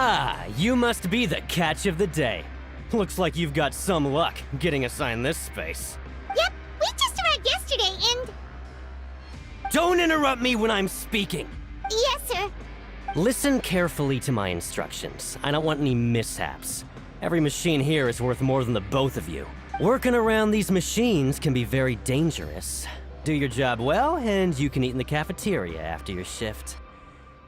Ah, you must be the catch of the day. Looks like you've got some luck getting assigned this space. Yep, we just arrived yesterday and... Don't interrupt me when I'm speaking! Yes, sir. Listen carefully to my instructions. I don't want any mishaps. Every machine here is worth more than the both of you. Working around these machines can be very dangerous. Do your job well, and you can eat in the cafeteria after your shift.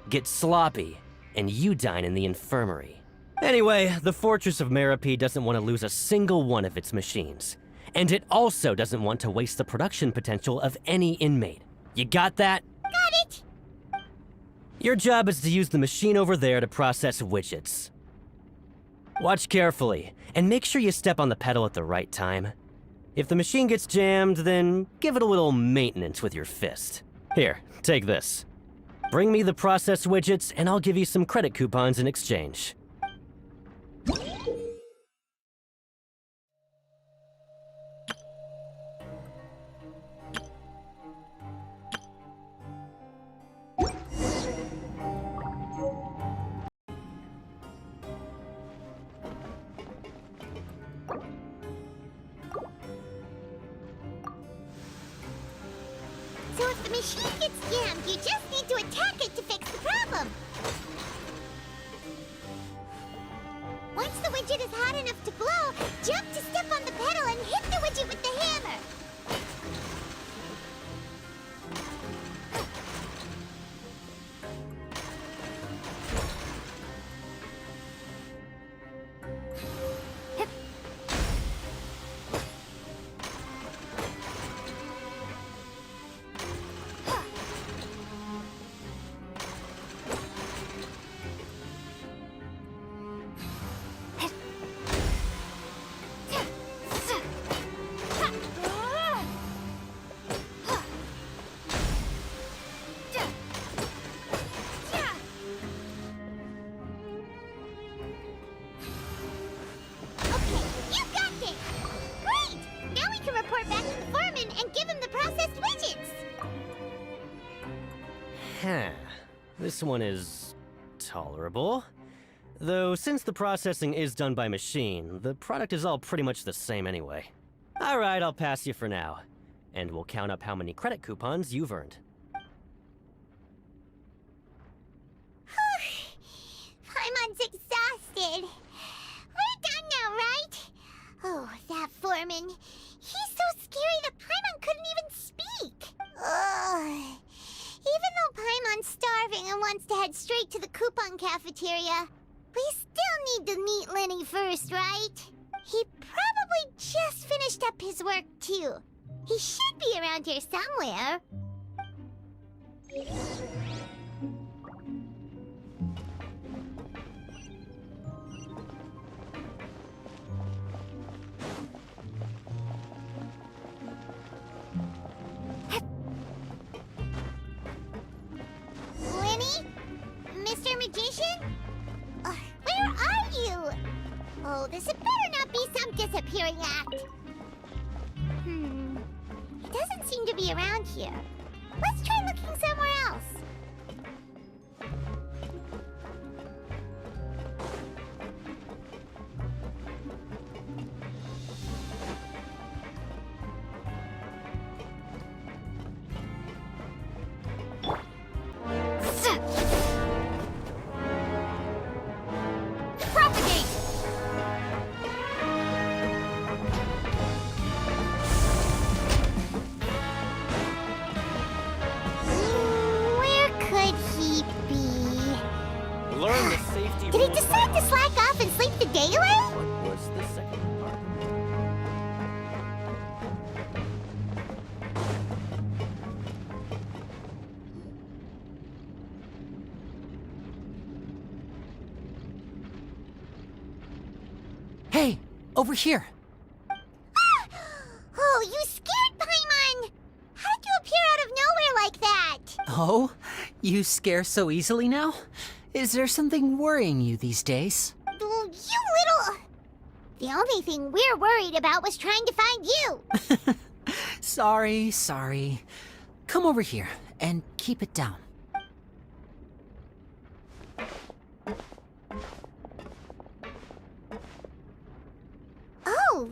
Get sloppy, and you dine in the infirmary. Anyway, the Fortress of Meropide doesn't want to lose a single one of its machines. And it also doesn't want to waste the production potential of any inmate. You got that? Got it. Your job is to use the machine over there to process widgets. Watch carefully, and make sure you step on the pedal at the right time. If the machine gets jammed, then give it a little maintenance with your fist. Here, take this. Bring me the process widgets, and I'll give you some credit coupons in exchange. So if the machine gets jammed, you just need to attack it to fix the problem. Once the widget is hot enough to glow, jump to step on the pedal and hit the widget with the hammer. This one is tolerable. Though since the processing is done by machine, the product is all pretty much the same anyway. Alright, I'll pass you for now. And we'll count up how many credit coupons you've earned. Paimon's exhausted. We're done now, right? Oh, that foreman. He's so scary that Paimon couldn't even speak. Ugh. Even though Paimon's starving and wants to head straight to the coupon cafeteria, we still need to meet Lenny first, right? He probably just finished up his work, too. He should be around here somewhere. Mr. Magician? Where are you? Oh, this had better not be some disappearing act. He doesn't seem to be around here. Let's try looking somewhere else. Did he decide to slack off and sleep the day away? What was the second part? Hey, over here. Ah! Oh, you scared Paimon! How did you appear out of nowhere like that? Oh, you scare so easily now? Is there something worrying you these days? You little... The only thing we're worried about was trying to find you. Sorry. Come over here and keep it down.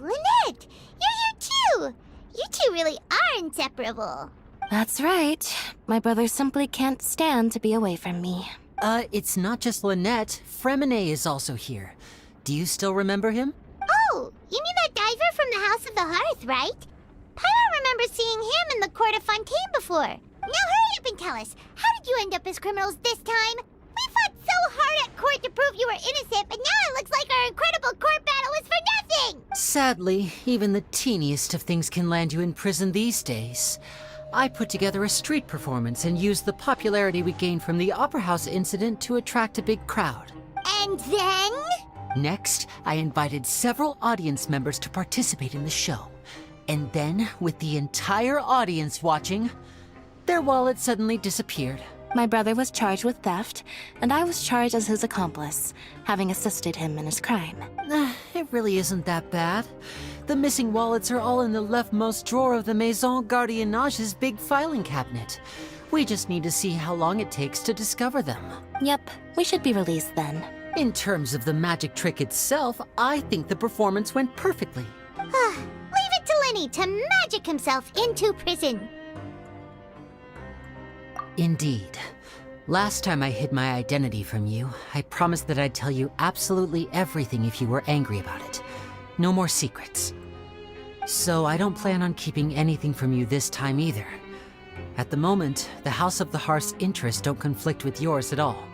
Lynette! You're here too! You two really are inseparable. That's right. My brother simply can't stand to be away from me. It's not just Lynette. Fremine is also here. Do you still remember him? Oh, you mean that diver from the House of the Hearth, right? Paimon remembers seeing him in the Court of Fotaine before. Now hurry up and tell us, how did you end up as criminals this time? We fought so hard at court to prove you were innocent, but now it looks like our incredible court battle was for nothing! Sadly, even the teeniest of things can land you in prison these days. I put together a street performance and used the popularity we gained from the Opera House incident to attract a big crowd. And then? Next, I invited several audience members to participate in the show. And then, with the entire audience watching, their wallet suddenly disappeared. My brother was charged with theft, and I was charged as his accomplice, having assisted him in his crime. It really isn't that bad. The missing wallets are all in the leftmost drawer of the Maison Gardiennage's big filing cabinet. We just need to see how long it takes to discover them. Yep, we should be released then. In terms of the magic trick itself, I think the performance went perfectly. Leave it to Lenny to magic himself into prison. Indeed. Last time I hid my identity from you, I promised that I'd tell you absolutely everything if you were angry about it. No more secrets. So I don't plan on keeping anything from you this time either. At the moment, the House of the Hearth's interests don't conflict with yours at all.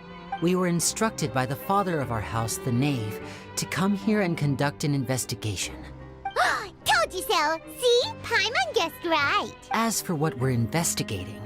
We were instructed by the father of our house, the Knave, to come here and conduct an investigation. Told you so! See? Paimon guessed right. As for what we're investigating,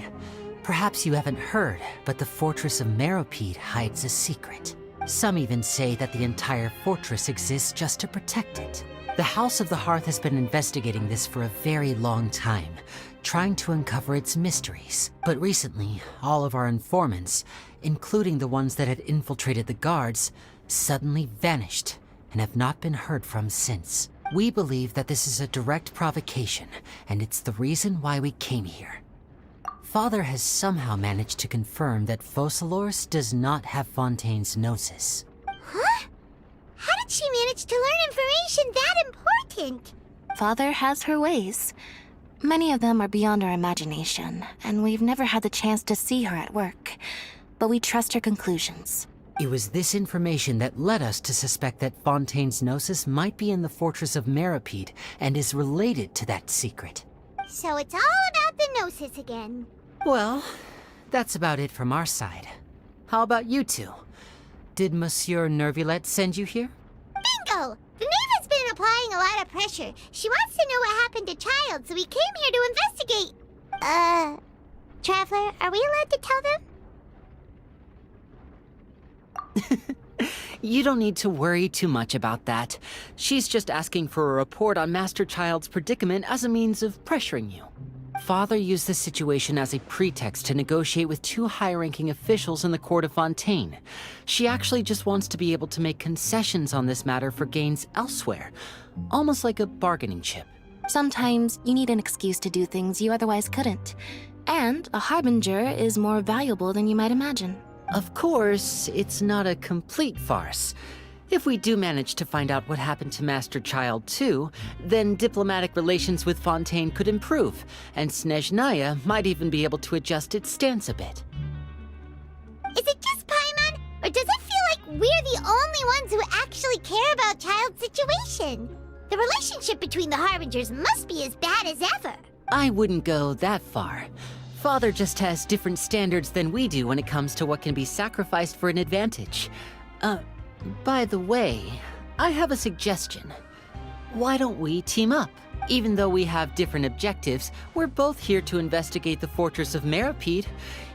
perhaps you haven't heard, but the fortress of Meropide hides a secret. Some even say that the entire fortress exists just to protect it. The House of the Hearth has been investigating this for a very long time, trying to uncover its mysteries. But recently, all of our informants, including the ones that had infiltrated the guards, suddenly vanished and have not been heard from since. We believe that this is a direct provocation, and it's the reason why we came here. Father has somehow managed to confirm that Focalors does not have Fontaine's gnosis. Huh? How did she manage to learn information that important? Father has her ways. Many of them are beyond our imagination, and we've never had the chance to see her at work. But we trust her conclusions. It was this information that led us to suspect that Fontaine's gnosis might be in the fortress of Meropide and is related to that secret. So it's all about the gnosis again. Well, that's about it from our side. How about you two? Did Monsieur Nervulette send you here? Bingo! The Knave has been applying a lot of pressure. She wants to know what happened to Child, so we came here to investigate. Traveler, are we allowed to tell them? You don't need to worry too much about that. She's just asking for a report on Master Child's predicament as a means of pressuring you. Father used the situation as a pretext to negotiate with two high-ranking officials in the court of Fotaine. She actually just wants to be able to make concessions on this matter for gains elsewhere, almost like a bargaining chip. Sometimes you need an excuse to do things you otherwise couldn't. And a harbinger is more valuable than you might imagine. Of course, it's not a complete farce. If we do manage to find out what happened to Master Child too, then diplomatic relations with Fotaine could improve, and Snezhnaya might even be able to adjust its stance a bit. Is it just Paimon, or does it feel like we're the only ones who actually care about Child's situation? The relationship between the Harbingers must be as bad as ever. I wouldn't go that far. Father just has different standards than we do when it comes to what can be sacrificed for an advantage. By the way, I have a suggestion. Why don't we team up? Even though we have different objectives, we're both here to investigate the fortress of Meropide.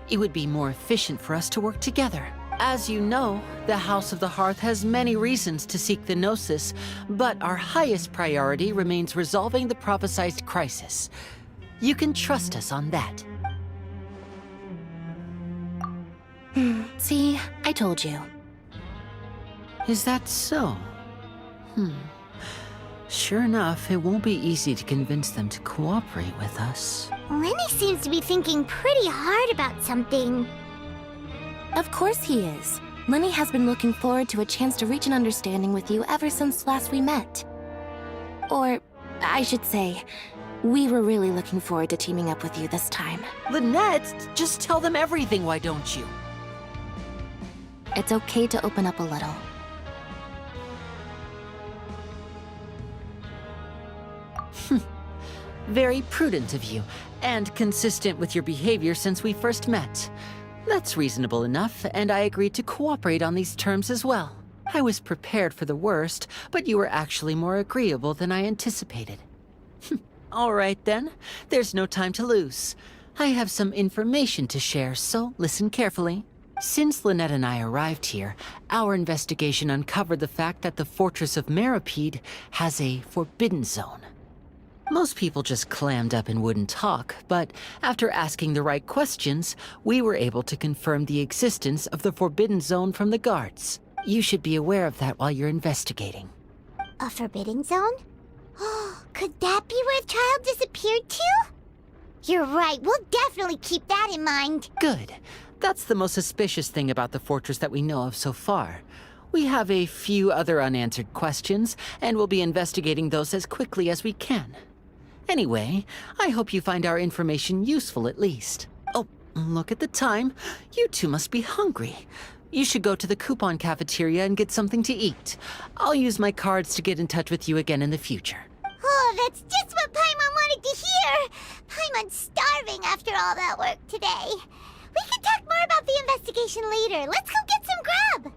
It would be more efficient for us to work together. As you know, the House of the Hearth has many reasons to seek the Gnosis, but our highest priority remains resolving the prophesized crisis. You can trust us on that. See, I told you. Is that so? Sure enough, it won't be easy to convince them to cooperate with us. Lenny seems to be thinking pretty hard about something. Of course he is. Lenny has been looking forward to a chance to reach an understanding with you ever since last we met. Or, I should say, we were really looking forward to teaming up with you this time. Lynette, just tell them everything, why don't you? It's okay to open up a little. Very prudent of you, and consistent with your behavior since we first met. That's reasonable enough, and I agreed to cooperate on these terms as well. I was prepared for the worst, but you were actually more agreeable than I anticipated. All right then, there's no time to lose. I have some information to share, so listen carefully. Since Lynette and I arrived here, our investigation uncovered the fact that the Fortress of Meropide has a forbidden zone. Most people just clammed up and wouldn't talk, but after asking the right questions, we were able to confirm the existence of the forbidden zone from the guards. You should be aware of that while you're investigating. A forbidden zone? Could that be where the child disappeared to? You're right, we'll definitely keep that in mind. Good. That's the most suspicious thing about the fortress that we know of so far. We have a few other unanswered questions, and we'll be investigating those as quickly as we can. Anyway, I hope you find our information useful at least. Oh, look at the time. You two must be hungry. You should go to the coupon cafeteria and get something to eat. I'll use my cards to get in touch with you again in the future. Oh, that's just what Paimon wanted to hear! Paimon's starving after all that work today. We can talk more about the investigation later. Let's go get some grub!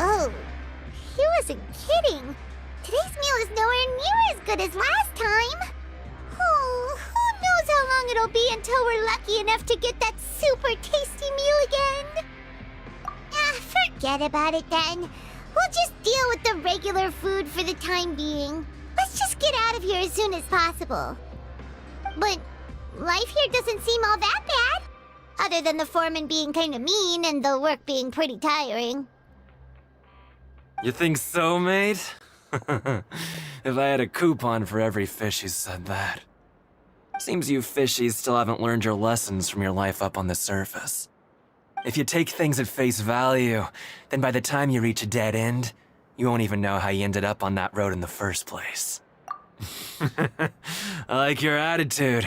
Oh, he wasn't kidding. Today's meal is nowhere near as good as last time. Oh, who knows how long it'll be until we're lucky enough to get that super tasty meal again. Forget about it then. We'll just deal with the regular food for the time being. Let's just get out of here as soon as possible. But life here doesn't seem all that bad. Other than the foreman being kind of mean and the work being pretty tiring. You think so, mate? If I had a coupon for every fish who said that. Seems you fishies still haven't learned your lessons from your life up on the surface. If you take things at face value, then by the time you reach a dead end, you won't even know how you ended up on that road in the first place. I like your attitude.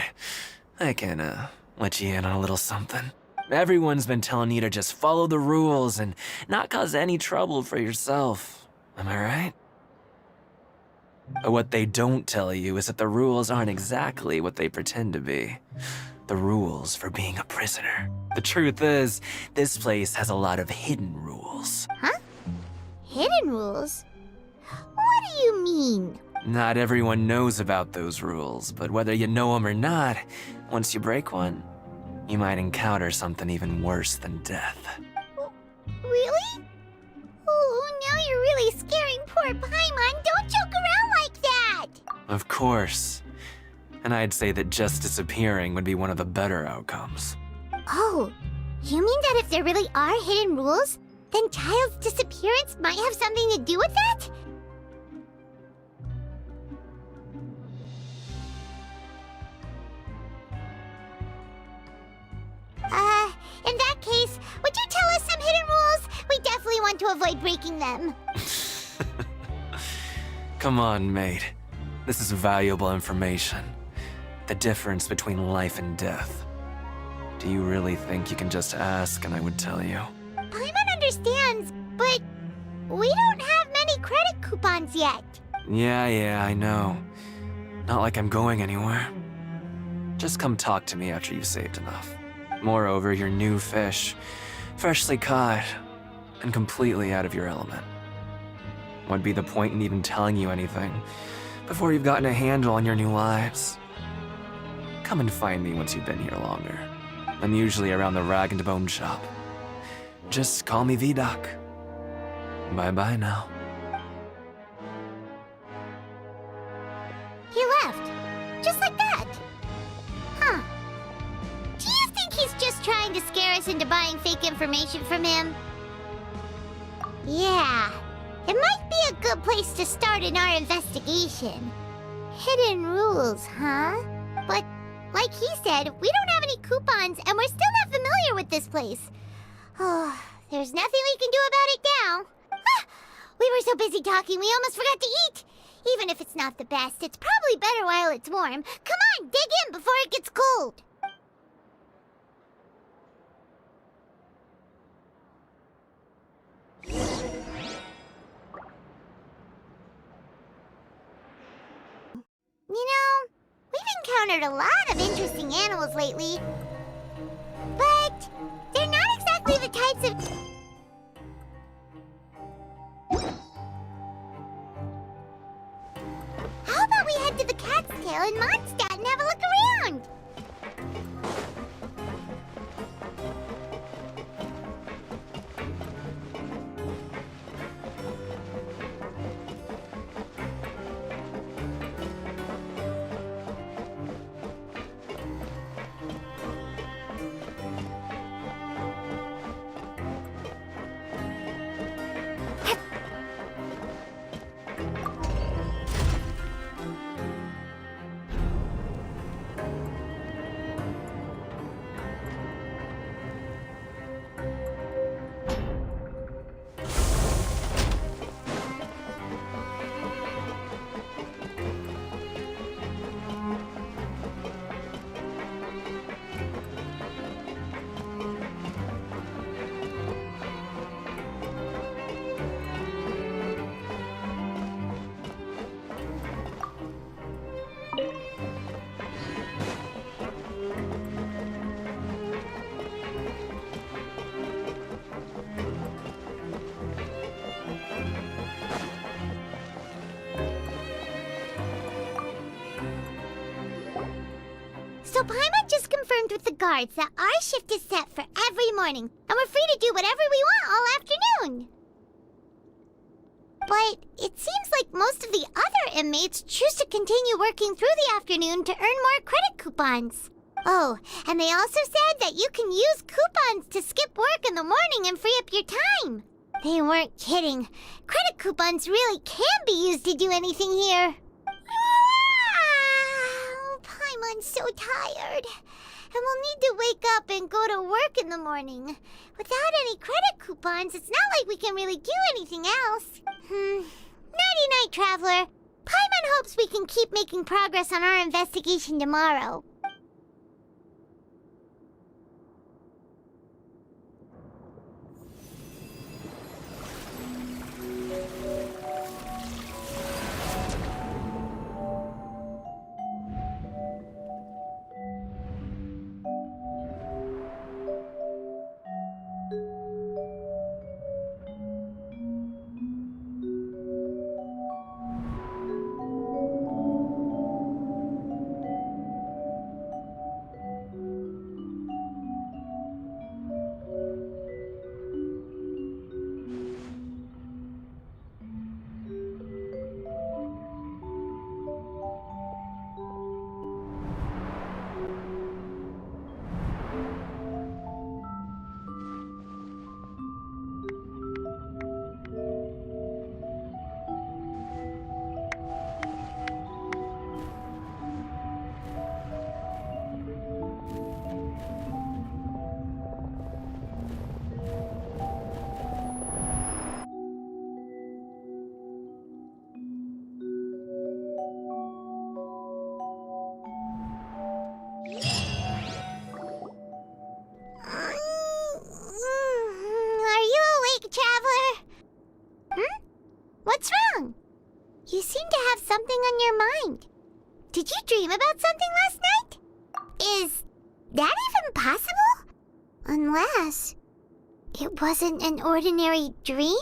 I can, let you in on a little something. Everyone's been telling you to just follow the rules and not cause any trouble for yourself. Am I right? But what they don't tell you is that the rules aren't exactly what they pretend to be. The rules for being a prisoner. The truth is, this place has a lot of hidden rules. Huh? Hidden rules? What do you mean? Not everyone knows about those rules, but whether you know them or not, once you break one, you might encounter something even worse than death. Really? Oh, now you're really scaring poor Paimon. Don't joke around like that! Of course. And I'd say that just disappearing would be one of the better outcomes. Oh, you mean that if there really are hidden rules, then Child's disappearance might have something to do with that? In that case, would you tell us some hidden rules? We definitely want to avoid breaking them. Come on, mate. This is valuable information. The difference between life and death. Do you really think you can just ask and I would tell you? Paimon understands, but we don't have many credit coupons yet. Yeah, I know. Not like I'm going anywhere. Just come talk to me after you've saved enough. Moreover, you're new fish, freshly caught, and completely out of your element. What'd be the point in even telling you anything before you've gotten a handle on your new lives? Come and find me once you've been here longer. I'm usually around the Rag and Bone shop. Just call me V-Doc. Bye-bye now. He left. Just like that. Huh. Do you think he's just trying to scare us into buying fake information from him? Yeah. It might be a good place to start in our investigation. Hidden rules, huh? But, like he said, we don't have any coupons and we're still not familiar with this place. Oh, there's nothing we can do about it now. Ah, we were so busy talking we almost forgot to eat. Even if it's not the best, it's probably better while it's warm. Come on, dig in before it gets cold. You know, we've encountered a lot of interesting animals lately. But they're not exactly the types of... How about we head to the Cat's Tail in Mondstadt and have a look around? So Paimon just confirmed with the guards that our shift is set for every morning, and we're free to do whatever we want all afternoon. But it seems like most of the other inmates choose to continue working through the afternoon to earn more credit coupons. Oh, and they also said that you can use coupons to skip work in the morning and free up your time. They weren't kidding. Credit coupons really can be used to do anything here. Paimon so tired. And we'll need to wake up and go to work in the morning. Without any credit coupons, it's not like we can really do anything else. Nighty-night, Traveler. Paimon hopes we can keep making progress on our investigation tomorrow. What's wrong? You seem to have something on your mind. Did you dream about something last night? Is that even possible? Unless it wasn't an ordinary dream?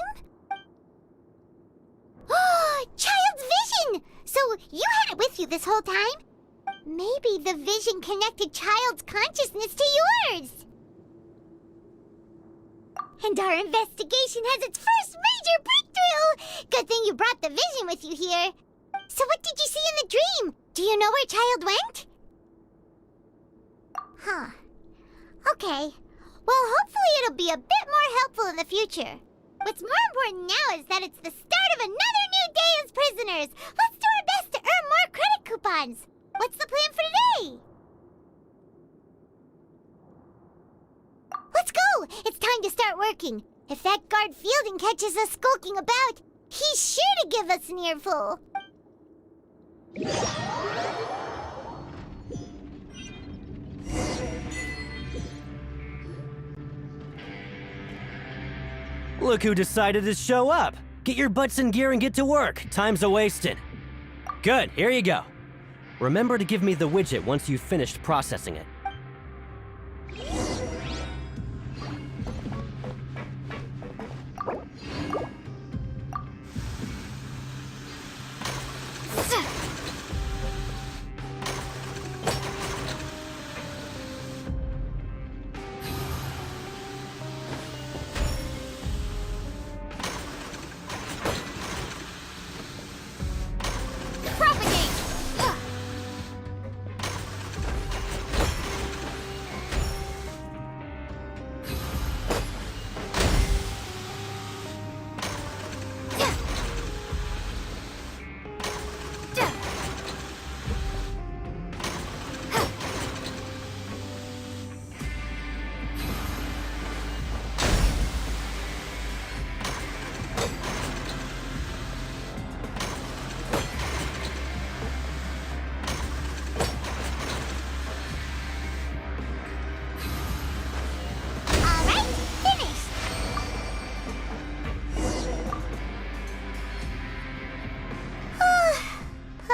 Oh, Child's vision! So you had it with you this whole time? Maybe the vision connected Child's consciousness to yours. And our investigation has its first major breakthrough! Good thing you brought the vision with you here. So what did you see in the dream? Do you know where Child went? Huh. Okay. Well, hopefully it'll be a bit more helpful in the future. What's more important now is that it's the start of another new day as prisoners. Let's do our best to earn more credit coupons. What's the plan for today? Let's go! It's time to start working. If that guard Fielding catches us skulking about, he's sure to give us an earful. Look who decided to show up. Get your butts in gear and get to work. Time's a-wasting. Good, here you go. Remember to give me the widget once you've finished processing it.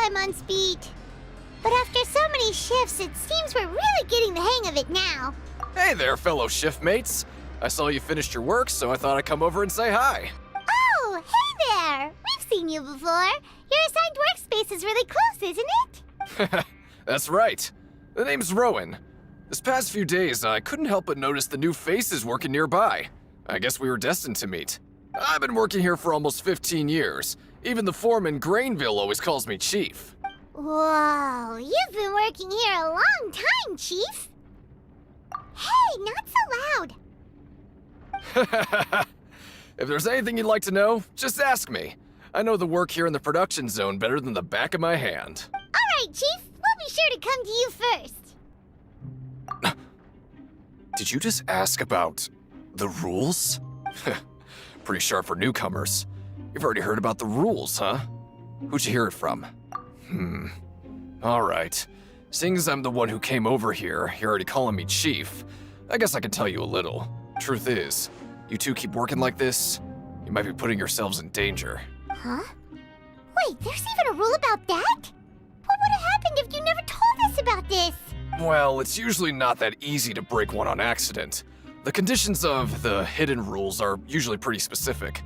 I'm on speed. But after so many shifts, it seems we're really getting the hang of it now. Hey there, fellow shift mates. I saw you finished your work, so I thought I'd come over and say hi. Oh, hey there! We've seen you before. Your assigned workspace is really close, isn't it? That's right. The name's Rowan. This past few days, I couldn't help but notice the new faces working nearby. I guess we were destined to meet. I've been working here for almost 15 years. Even the foreman, Grainville, always calls me Chief. Whoa, you've been working here a long time, Chief. Hey, not so loud. If there's anything you'd like to know, just ask me. I know the work here in the production zone better than the back of my hand. All right, Chief. We'll be sure to come to you first. Did you just ask about the rules? Pretty sharp for newcomers. You've already heard about the rules, huh? Who'd you hear it from? Alright. Seeing as I'm the one who came over here, you're already calling me Chief. I guess I can tell you a little. Truth is, you two keep working like this, you might be putting yourselves in danger. Huh? Wait, there's even a rule about that? What would have happened if you never told us about this? Well, it's usually not that easy to break one on accident. The conditions of the hidden rules are usually pretty specific.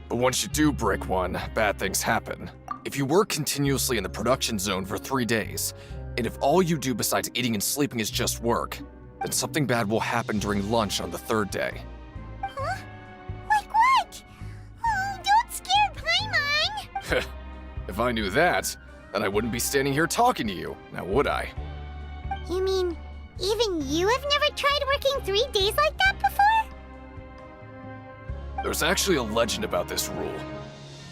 But once you do break one, bad things happen. If you work continuously in the production zone for 3 days, and if all you do besides eating and sleeping is just work, then something bad will happen during lunch on the 3rd day. Huh? Like what? Oh, don't scare Paimon! If I knew that, then I wouldn't be standing here talking to you, now would I? You mean, even you have never tried working 3 days like that before? There's actually a legend about this rule.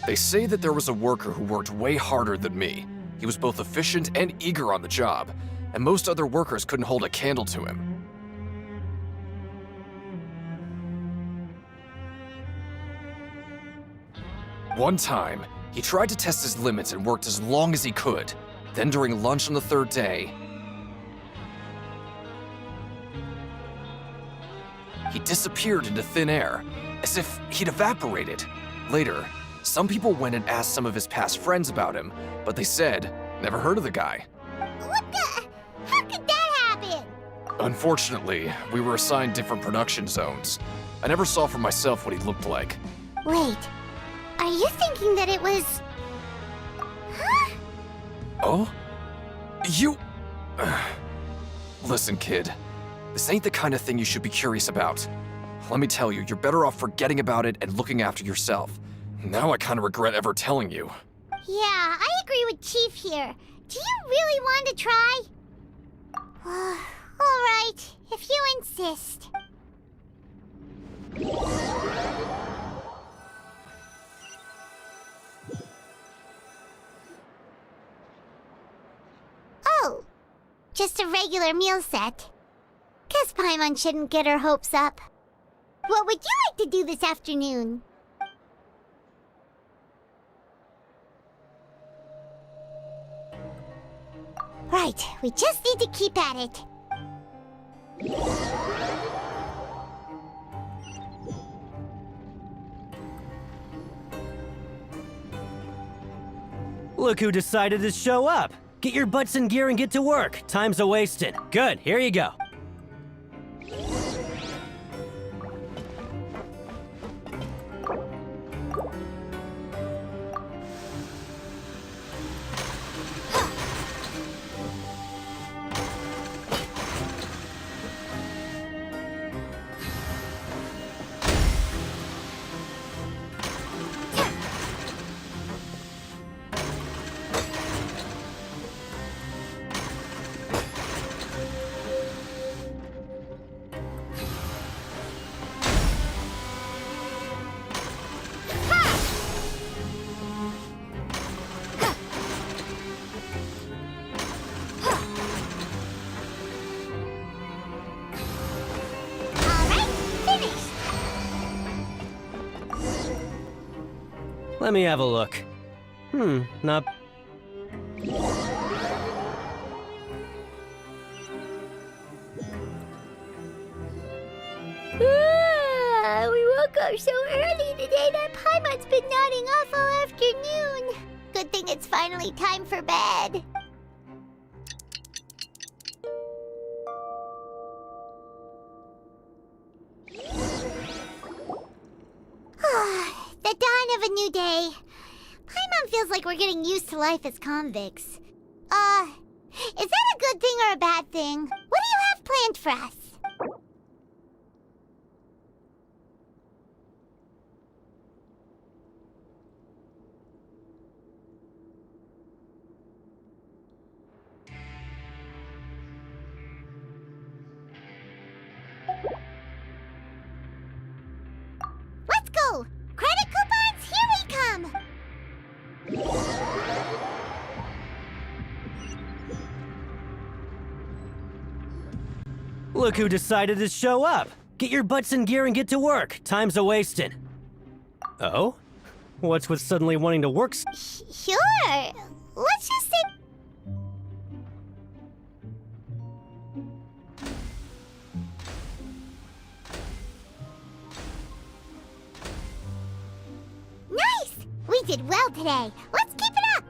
They say that there was a worker who worked way harder than me. He was both efficient and eager on the job, and most other workers couldn't hold a candle to him. One time, he tried to test his limits and worked as long as he could. Then during lunch on the 3rd day, he disappeared into thin air, as if he'd evaporated. Later, some people went and asked some of his past friends about him, but they said, never heard of the guy. What the? How could that happen? Unfortunately, we were assigned different production zones. I never saw for myself what he looked like. Wait, are you thinking that it was... Huh? Oh? You... Listen, kid. This ain't the kind of thing you should be curious about. Let me tell you, you're better off forgetting about it and looking after yourself. Now I kind of regret ever telling you. Yeah, I agree with Chief here. Do you really want to try? All right, if you insist. Oh, just a regular meal set. Guess Paimon shouldn't get her hopes up. What would you like to do this afternoon? Right, we just need to keep at it. Look who decided to show up. Get your butts in gear and get to work. Time's a-wasting. Good, here you go. Let me have a look. Not... We woke up so early today that Paimon's been nodding off all afternoon. Good thing it's finally time for bed. The dawn of a new day. Paimon feels like we're getting used to life as convicts. Is that a good thing or a bad thing? What do you have planned for us? Let's go! Credit coupons, here we come! Look who decided to show up! Get your butts in gear and get to work. Time's a-wasting. Oh? What's with suddenly wanting to work Sure. Let's just say... Nice! We did well today. Let's keep it up!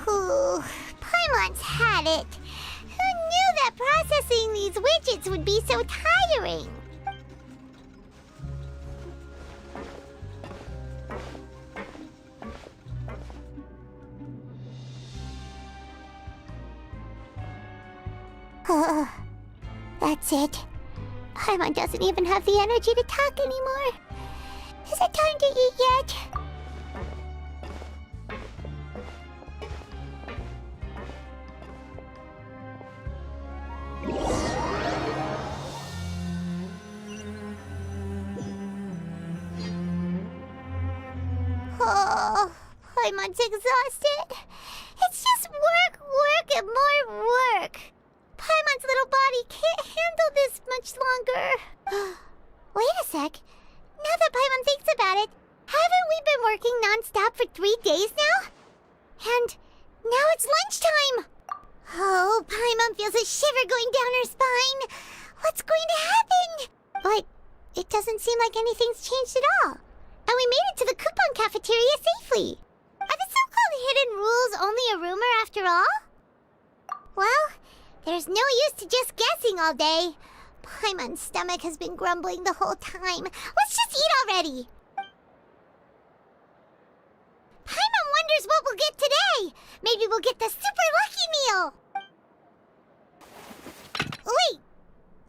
Whew, Paimon's had it. Who knew that processing these widgets would be so tiring? That's it. Paimon doesn't even have the energy to talk anymore. Is it time to eat yet? Oh, Paimon's exhausted. It's just work, work, and more work. Paimon's little body can't handle this much longer. Wait a sec. Now that Paimon thinks about it, haven't we been working non-stop for 3 days now? And now it's lunchtime. Oh, Paimon feels a shiver going down her spine. What's going to happen? But it doesn't seem like anything's changed at all. And we made it to the coupon cafeteria safely. Are the so-called hidden rules only a rumor after all? Well, there's no use to just guessing all day. Paimon's stomach has been grumbling the whole time. Let's just eat already. Paimon wonders what we'll get today. Maybe we'll get the super lucky meal. Wait,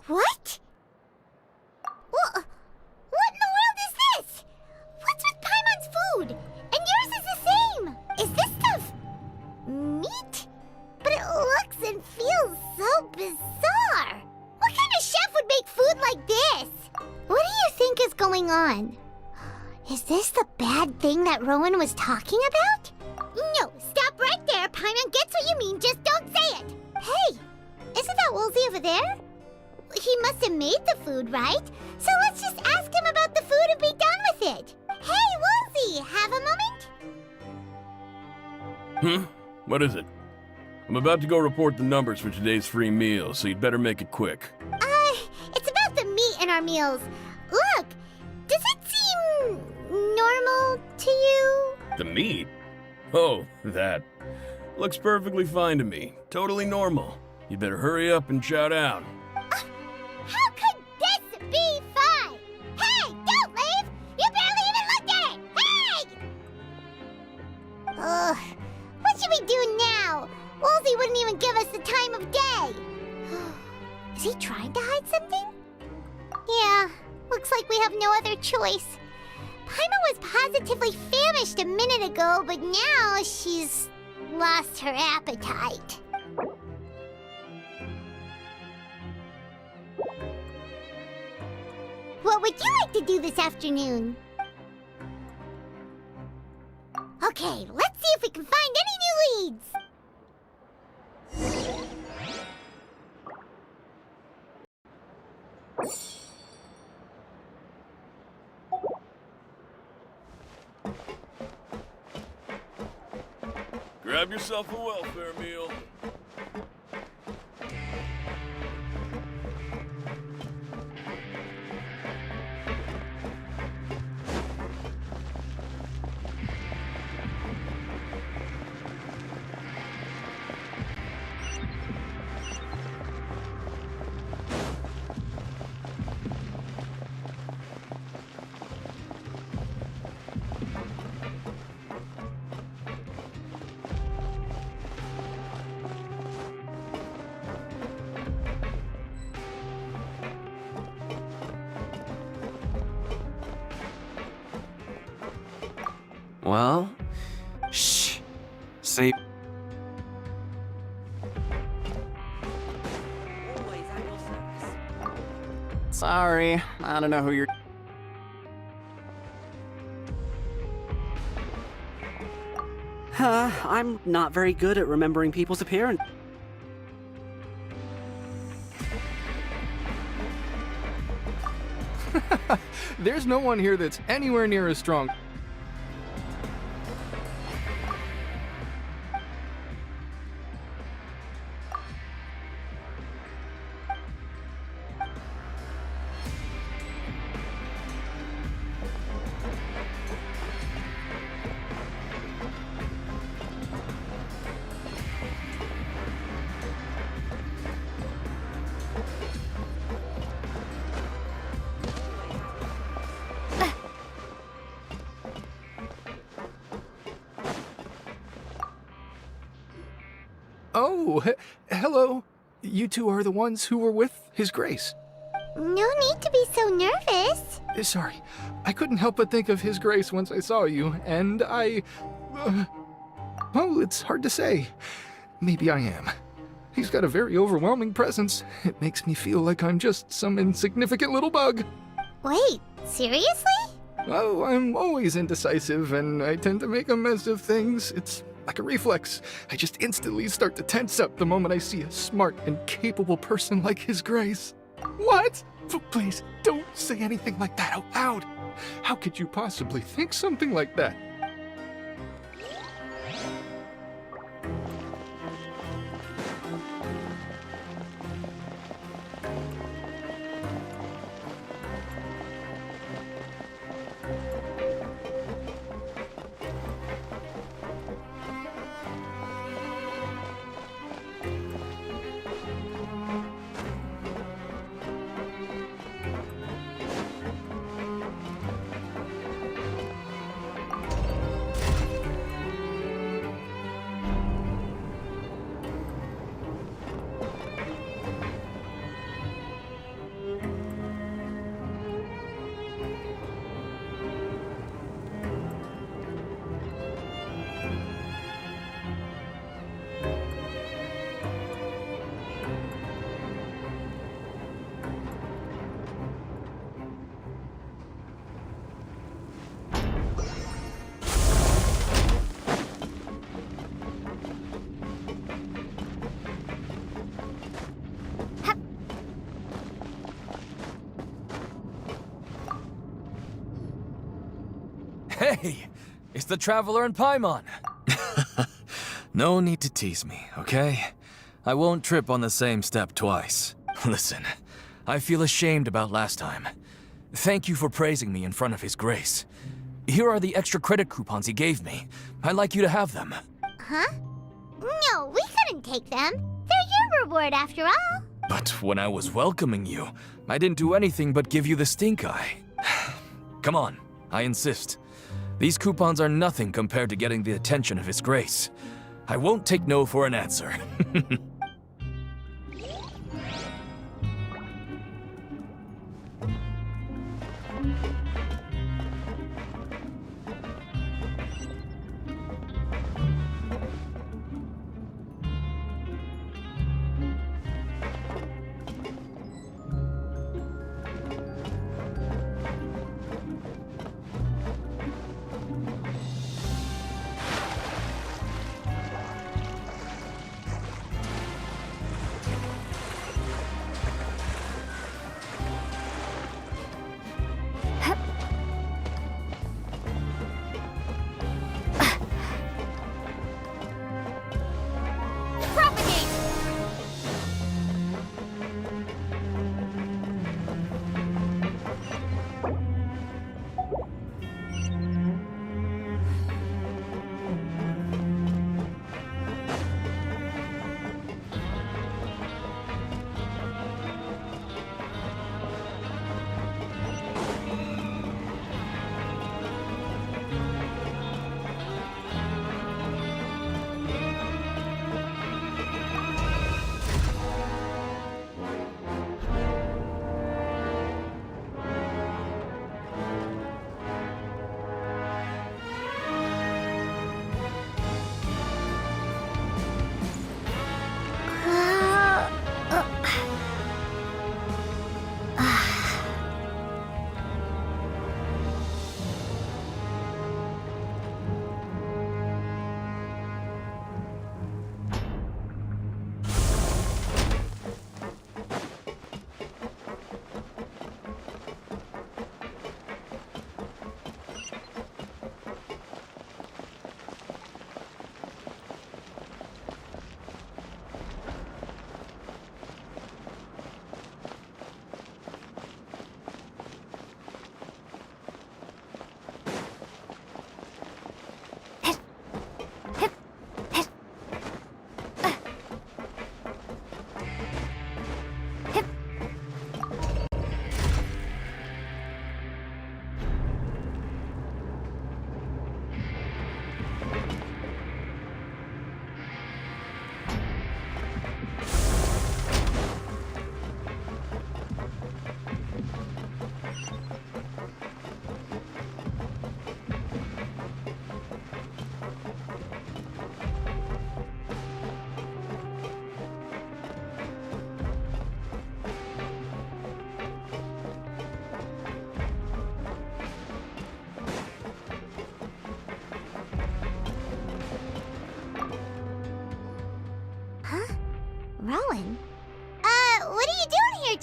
what? What in the world is this? What's with Paimon's food? And yours is the same. Is this stuff meat? But it looks and feels so bizarre. What kind of chef would make food like this? What do you think is going on? Is this the bad thing that Rowan was talking about? No, stop right there. Paimon gets what you mean, just don't say it. Hey, isn't that Woolsey over there? He must have made the food, right? So let's just ask him about the food and be done with it. Hey, Woolsey, have a moment? What is it? I'm about to go report the numbers for today's free meal, so you'd better make it quick. It's about the meat in our meals. Look, does it seem normal to you? The meat? Oh, that. Looks perfectly fine to me. Totally normal. You better hurry up and shout out. How could this be fine? Hey, don't leave! You barely even looked at it! Hey! Ugh, what should we do now? Woolsey wouldn't even give us the time of day. Is he trying to hide something? Yeah, looks like we have no other choice. Paimon was positively famished a minute ago, but now she's lost her appetite. What would you like to do this afternoon? Okay, let's see if we can find any new leads. Grab yourself a welfare meal. Well, shh. See. Sorry, I don't know who you're... I'm not very good at remembering people's appearance. There's no one here that's anywhere near as strong. Oh, hello. You two are the ones who were with His Grace. No need to be so nervous. Sorry, I couldn't help but think of His Grace once I saw you, and well, it's hard to say. Maybe I am. He's got a very overwhelming presence. It makes me feel like I'm just some insignificant little bug. Wait, seriously? Oh, I'm always indecisive, and I tend to make a mess of things. It's like a reflex. I just instantly start to tense up the moment I see a smart and capable person like His Grace. What? Please, don't say anything like that out loud. How could you possibly think something like that? Hey, it's the Traveler and Paimon. No need to tease me, okay? I won't trip on the same step twice. Listen, I feel ashamed about last time. Thank you for praising me in front of His Grace. Here are the extra credit coupons he gave me. I'd like you to have them. Huh? No, we couldn't take them. They're your reward after all. But when I was welcoming you, I didn't do anything but give you the stink eye. Come on, I insist. These coupons are nothing compared to getting the attention of His Grace. I won't take no for an answer.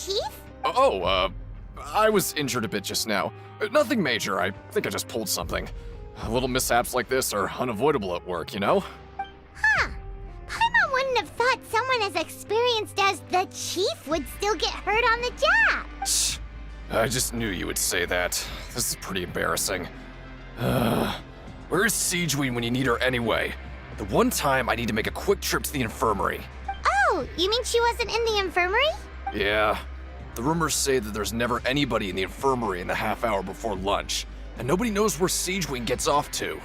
Chief? I was injured a bit just now. Nothing major, I think I just pulled something. Little mishaps like this are unavoidable at work, you know? Huh. Paimon wouldn't have thought someone as experienced as the Chief would still get hurt on the job. I just knew you would say that. This is pretty embarrassing. Where is Siegeween when you need her anyway? The one time I need to make a quick trip to the infirmary. Oh, you mean she wasn't in the infirmary? Yeah. The rumors say that there's never anybody in the infirmary in the half hour before lunch, and nobody knows where Siegeween gets off to.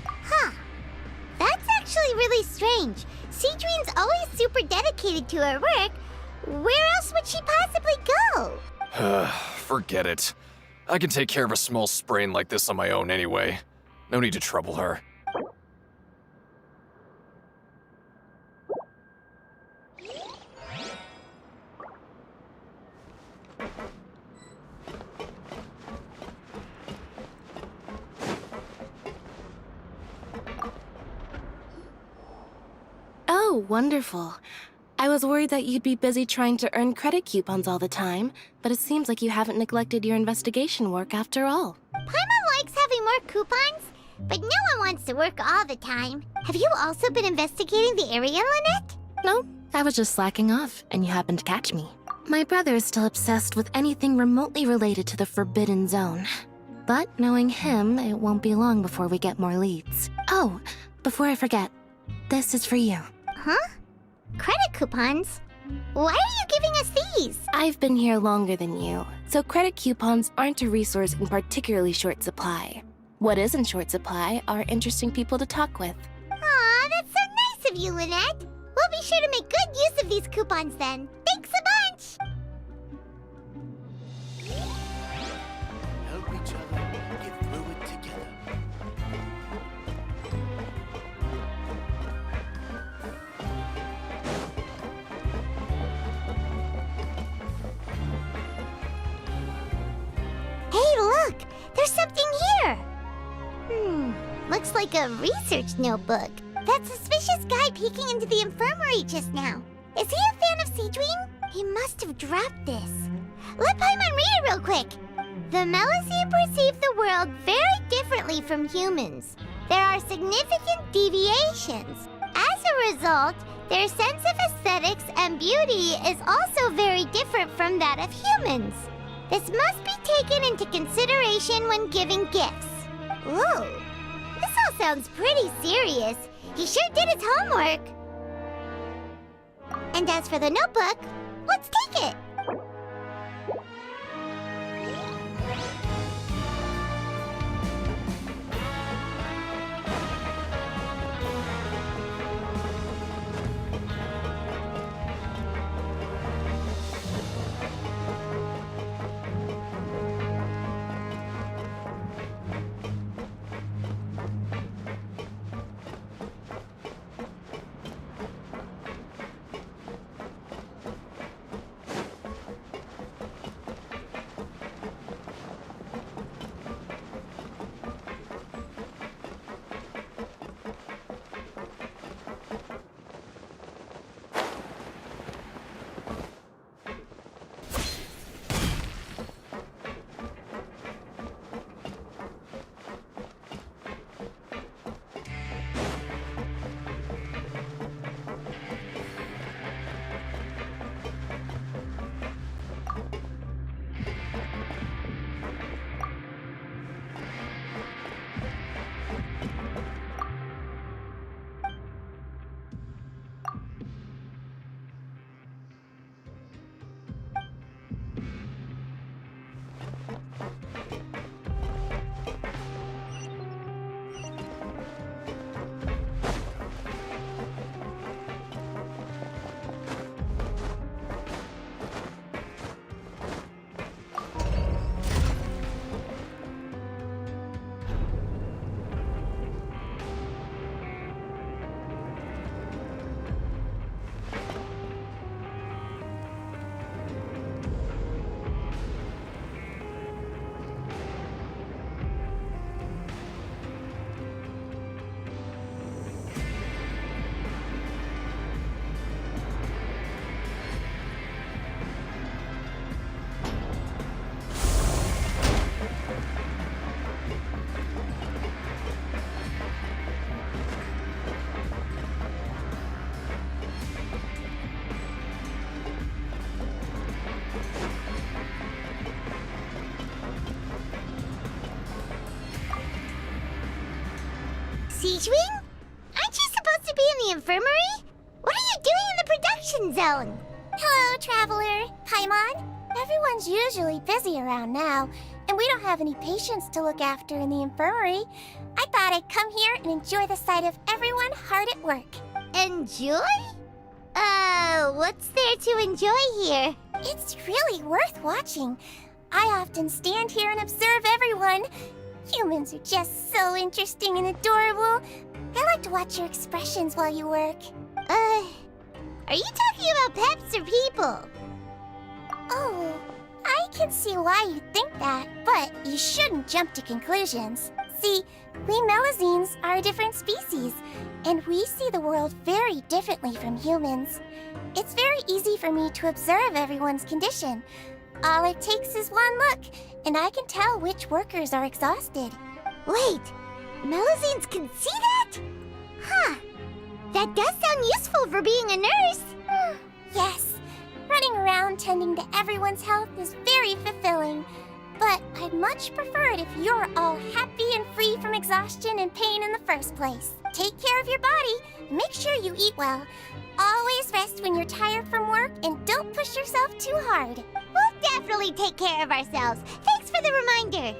Huh. That's actually really strange. Siegeween's always super dedicated to her work. Where else would she possibly go? Forget it. I can take care of a small sprain like this on my own anyway. No need to trouble her. Oh, wonderful. I was worried that you'd be busy trying to earn credit coupons all the time, but it seems like you haven't neglected your investigation work after all. Paimon likes having more coupons, but no one wants to work all the time. Have you also been investigating the area, Lynette? No, I was just slacking off, and you happened to catch me. My brother is still obsessed with anything remotely related to the Forbidden Zone. But knowing him, it won't be long before we get more leads. Oh, before I forget, this is for you. Huh? Credit coupons? Why are you giving us these? I've been here longer than you, so credit coupons aren't a resource in particularly short supply. What is in short supply are interesting people to talk with. Aw, that's so nice of you, Lynette. We'll be sure to make good use of these coupons then. Thanks a bunch! Help each other get through it together. Hey, look! There's something here! Looks like a research notebook. That suspicious guy peeking into the infirmary just now. Is he a fan of Siegeween? He must have dropped this. Let Paimon read it real quick. The Melusine perceive the world very differently from humans. There are significant deviations. As a result, their sense of aesthetics and beauty is also very different from that of humans. This must be taken into consideration when giving gifts. Whoa, this all sounds pretty serious. He sure did his homework. And as for the notebook, let's take it. Siege Wing? Aren't you supposed to be in the infirmary? What are you doing in the production zone? Hello, Traveler. Paimon. Everyone's usually busy around now, and we don't have any patients to look after in the infirmary. I thought I'd come here and enjoy the sight of everyone hard at work. Enjoy? What's there to enjoy here? It's really worth watching. I often stand here and observe everyone. Humans are just so interesting and adorable. I like to watch your expressions while you work. Are you talking about pets or people? Oh, I can see why you think that, but you shouldn't jump to conclusions. See, we Melazines are a different species, and we see the world very differently from humans. It's very easy for me to observe everyone's condition. All it takes is one look, and I can tell which workers are exhausted. Wait, Melazines can see that? Huh. That does sound useful for being a nurse. Yes. Running around tending to everyone's health is very fulfilling. But I'd much prefer it if you're all happy and free from exhaustion and pain in the first place. Take care of your body, make sure you eat well. Always rest when you're tired from work, and don't push yourself too hard. We'll definitely take care of ourselves. Thanks for the reminder.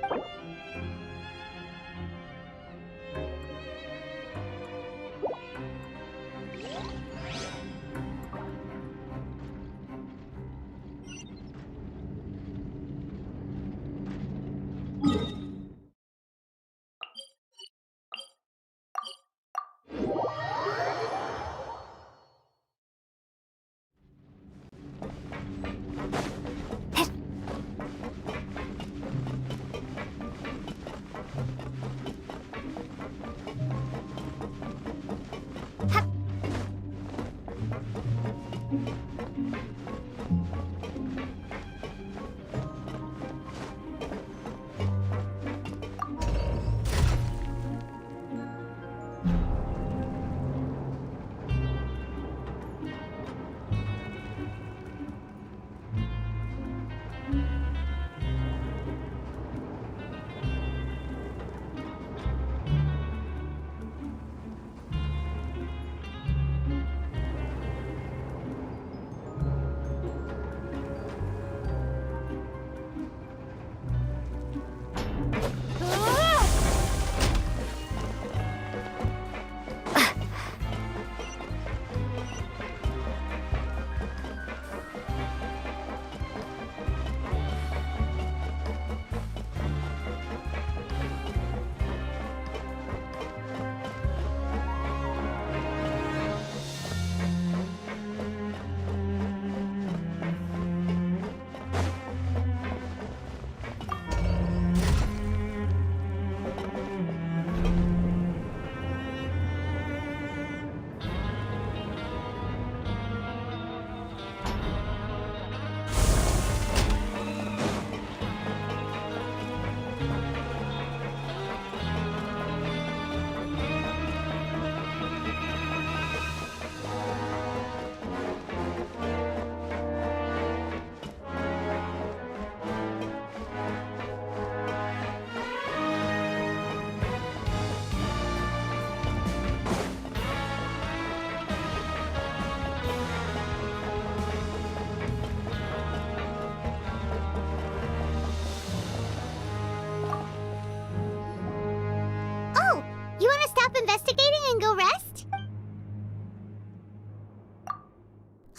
You want to stop investigating and go rest?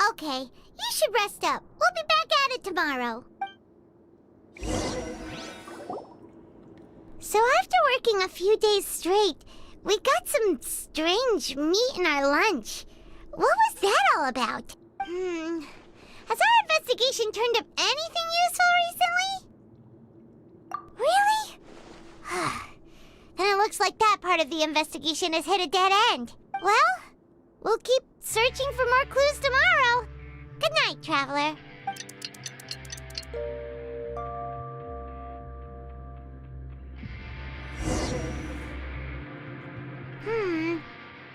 Okay, you should rest up. We'll be back at it tomorrow. So after working a few days straight, we got some strange meat in our lunch. What was that all about? Has our investigation turned up anything useful recently? Really? Then it looks like that part of the investigation has hit a dead end. Well, we'll keep searching for more clues tomorrow. Good night, Traveler.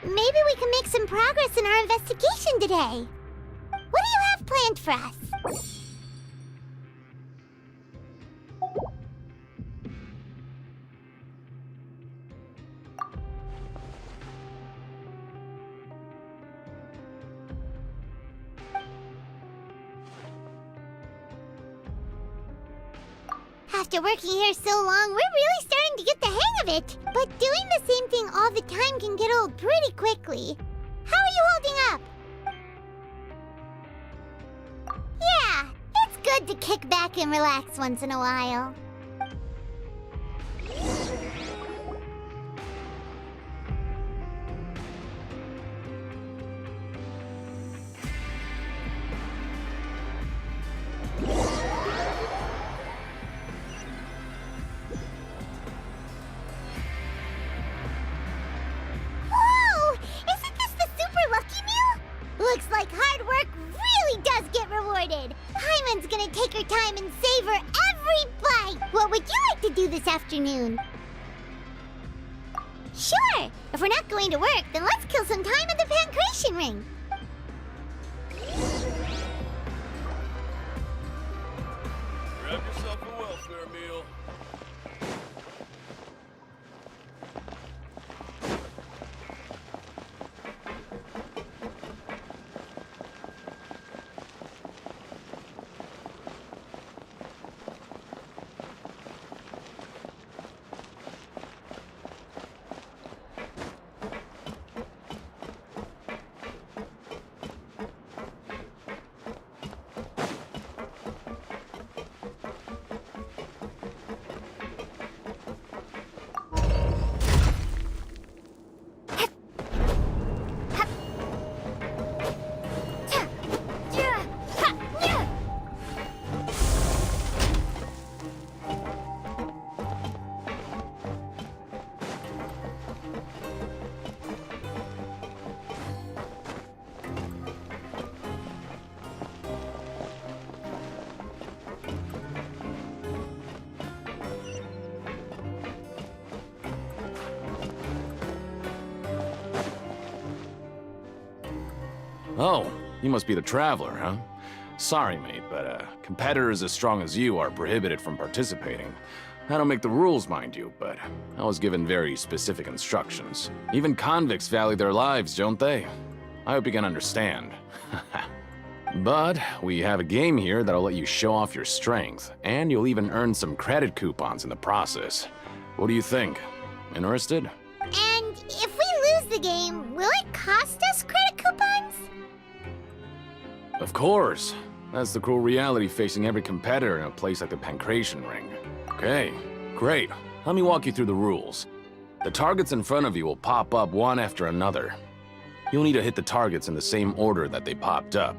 Maybe we can make some progress in our investigation today. What do you have planned for us? After working here so long, we're really starting to get the hang of it. But doing the same thing all the time can get old pretty quickly. How are you holding up? Yeah, it's good to kick back and relax once in a while. Whoa! Isn't this the Super Lucky Meal? Looks like hard work really does get rewarded. Paimon's gonna take her time and savor every bite. What would you like to do this afternoon? Sure! If we're not going to work, then let's kill some time at the Pancration Ring. Grab yourself a welfare meal. Oh, you must be the Traveler, huh? Sorry, mate, but competitors as strong as you are prohibited from participating. I don't make the rules, mind you, but I was given very specific instructions. Even convicts value their lives, don't they? I hope you can understand. But we have a game here that'll let you show off your strength, and you'll even earn some credit coupons in the process. What do you think? Interested? And if we lose the game, will it cost us credit coupons? Of course. That's the cruel reality facing every competitor in a place like the Pancration Ring. Okay, great. Let me walk you through the rules. The targets in front of you will pop up one after another. You'll need to hit the targets in the same order that they popped up.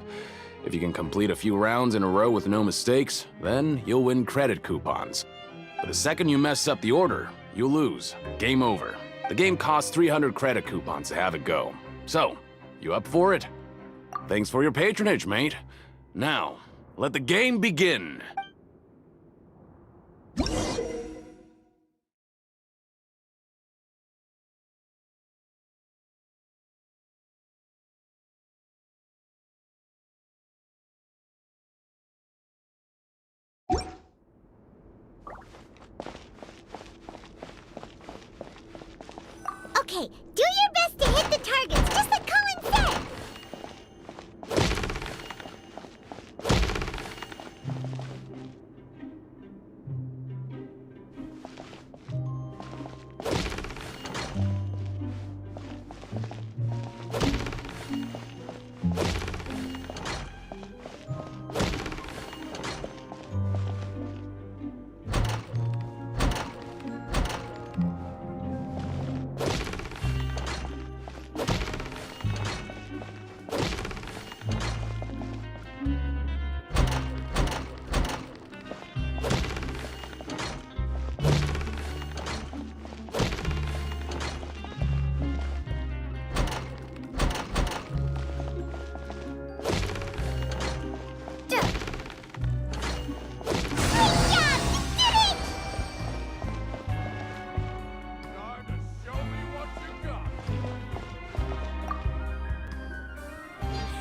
If you can complete a few rounds in a row with no mistakes, then you'll win credit coupons. But the second you mess up the order, you'll lose. Game over. The game costs 300 credit coupons to have it go. So, you up for it? Thanks for your patronage, mate. Now, let the game begin. Okay, do your best to hit the targets, just like Colin said!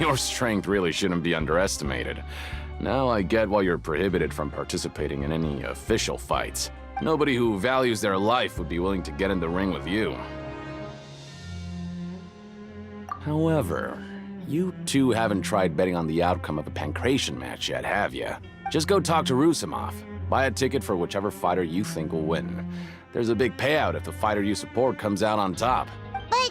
Your strength really shouldn't be underestimated. Now I get why you're prohibited from participating in any official fights. Nobody who values their life would be willing to get in the ring with you. However, you two haven't tried betting on the outcome of a Pancration match yet, have you? Just go talk to Rusimov. Buy a ticket for whichever fighter you think will win. There's a big payout if the fighter you support comes out on top. But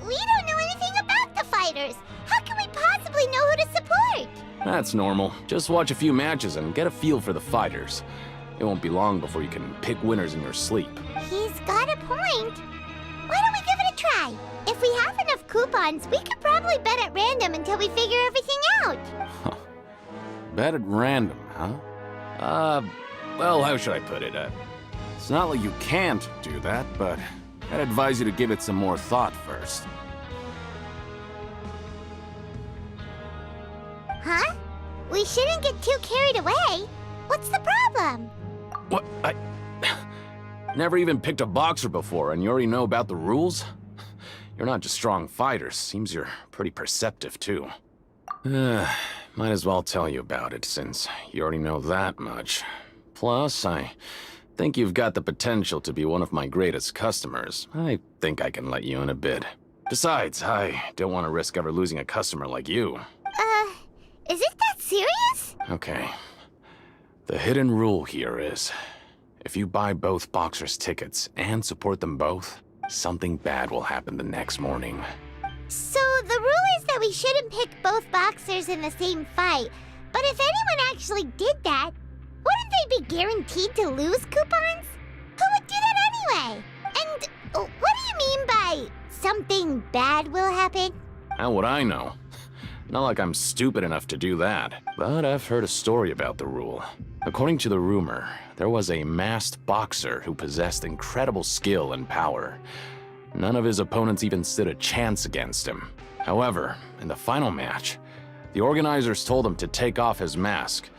we don't know anything about the fighters. How can we possibly know who to support? That's normal. Just watch a few matches and get a feel for the fighters. It won't be long before you can pick winners in your sleep. He's got a point. Why don't we give it a try? If we have enough coupons, we could probably bet at random until we figure everything out. Bet at random, huh? Well, how should I put it? It's not like you can't do that, but I'd advise you to give it some more thought first. Huh? We shouldn't get too carried away. What's the problem? What? I never even picked a boxer before, and you already know about the rules? You're not just strong fighters. Seems you're pretty perceptive, too. Might as well tell you about it, since you already know that much. Plus, I think you've got the potential to be one of my greatest customers. I think I can let you in a bid. Besides, I don't want to risk ever losing a customer like you. Is it that serious? Okay. The hidden rule here is, if you buy both boxers' tickets and support them both, something bad will happen the next morning. So the rule is that we shouldn't pick both boxers in the same fight. But if anyone actually did that, wouldn't they be guaranteed to lose coupons? Who would do that anyway? And what do you mean by something bad will happen? How would I know? Not like I'm stupid enough to do that. But I've heard a story about the rule. According to the rumor, there was a masked boxer who possessed incredible skill and power. None of his opponents even stood a chance against him. However, in the final match, the organizers told him to take off his mask.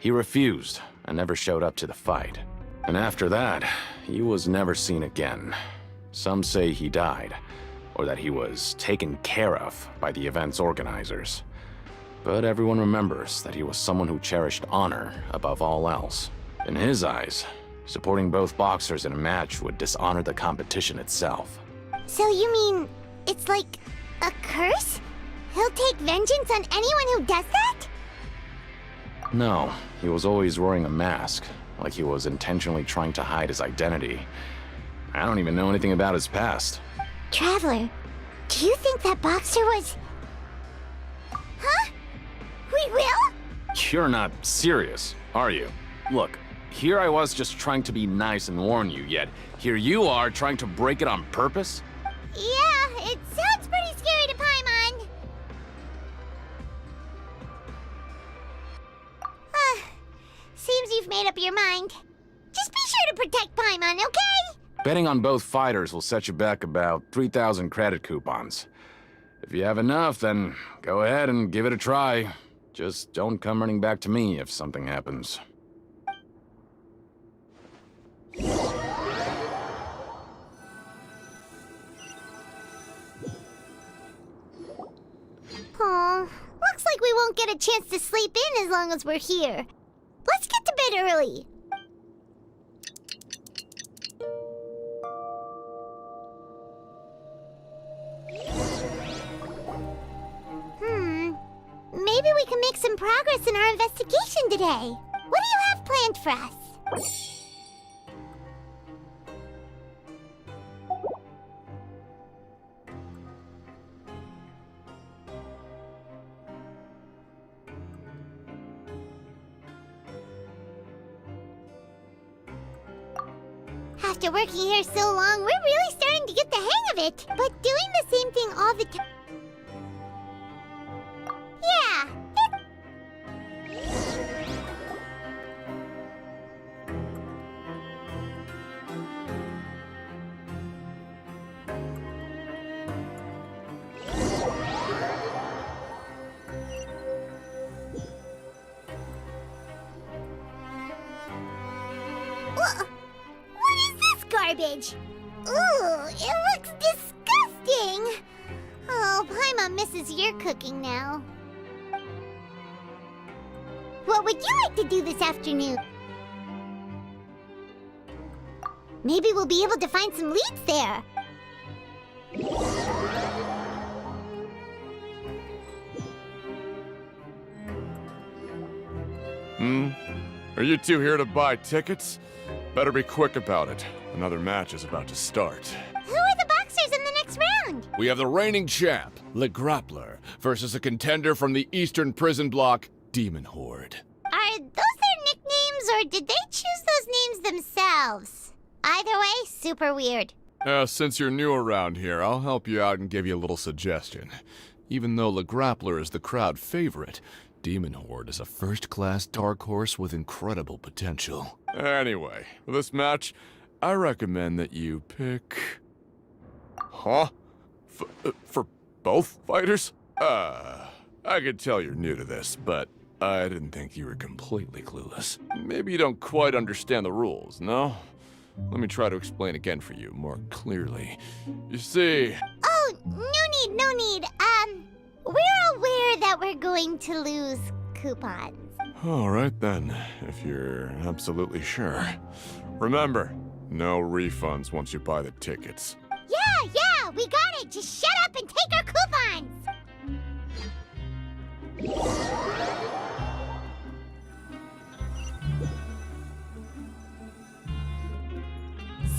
He refused and never showed up to the fight. And after that, he was never seen again. Some say he died, or that he was taken care of by the event's organizers. But everyone remembers that he was someone who cherished honor above all else. In his eyes, supporting both boxers in a match would dishonor the competition itself. So you mean it's like a curse? He'll take vengeance on anyone who does that? No, he was always wearing a mask, like he was intentionally trying to hide his identity. I don't even know anything about his past. Traveler, do you think that boxer was... Huh? We will? You're not serious, are you? Look, here I was just trying to be nice and warn you, yet here you are trying to break it on purpose? Yeah, it sounds pretty scary to Paimon. Seems you've made up your mind. Just be sure to protect Paimon, okay? Betting on both fighters will set you back about 3,000 credit coupons. If you have enough, then go ahead and give it a try. Just don't come running back to me if something happens. Oh, looks like we won't get a chance to sleep in as long as we're here. Let's get to bed early. Maybe we can make some progress in our investigation today. What do you have planned for us? After working here so long, we're really starting to get the hang of it. But doing the same thing all the time... Yeah. What is this garbage? Ooh, it looks disgusting. Oh, Paimon misses your cooking now. What would you like to do this afternoon? Maybe we'll be able to find some leads there. Are you two here to buy tickets? Better be quick about it. Another match is about to start. Who are the boxers in the next round? We have the reigning champ, Le Grappler, versus a contender from the Eastern Prison Block, Demon Horde. Are those their nicknames, or did they choose those names themselves? Either way, super weird. Since you're new around here, I'll help you out and give you a little suggestion. Even though Le Grappler is the crowd favorite, Demon Horde is a first-class dark horse with incredible potential. Anyway, for this match, I recommend that you pick... Huh? For both fighters? I could tell you're new to this, but I didn't think you were completely clueless. Maybe you don't quite understand the rules, no? Let me try to explain again for you more clearly. You see... Oh, no need. We're aware that we're going to lose coupons. All right then, if you're absolutely sure. Remember, no refunds once you buy the tickets. Yeah, we got it. Just shut up and take our coupons.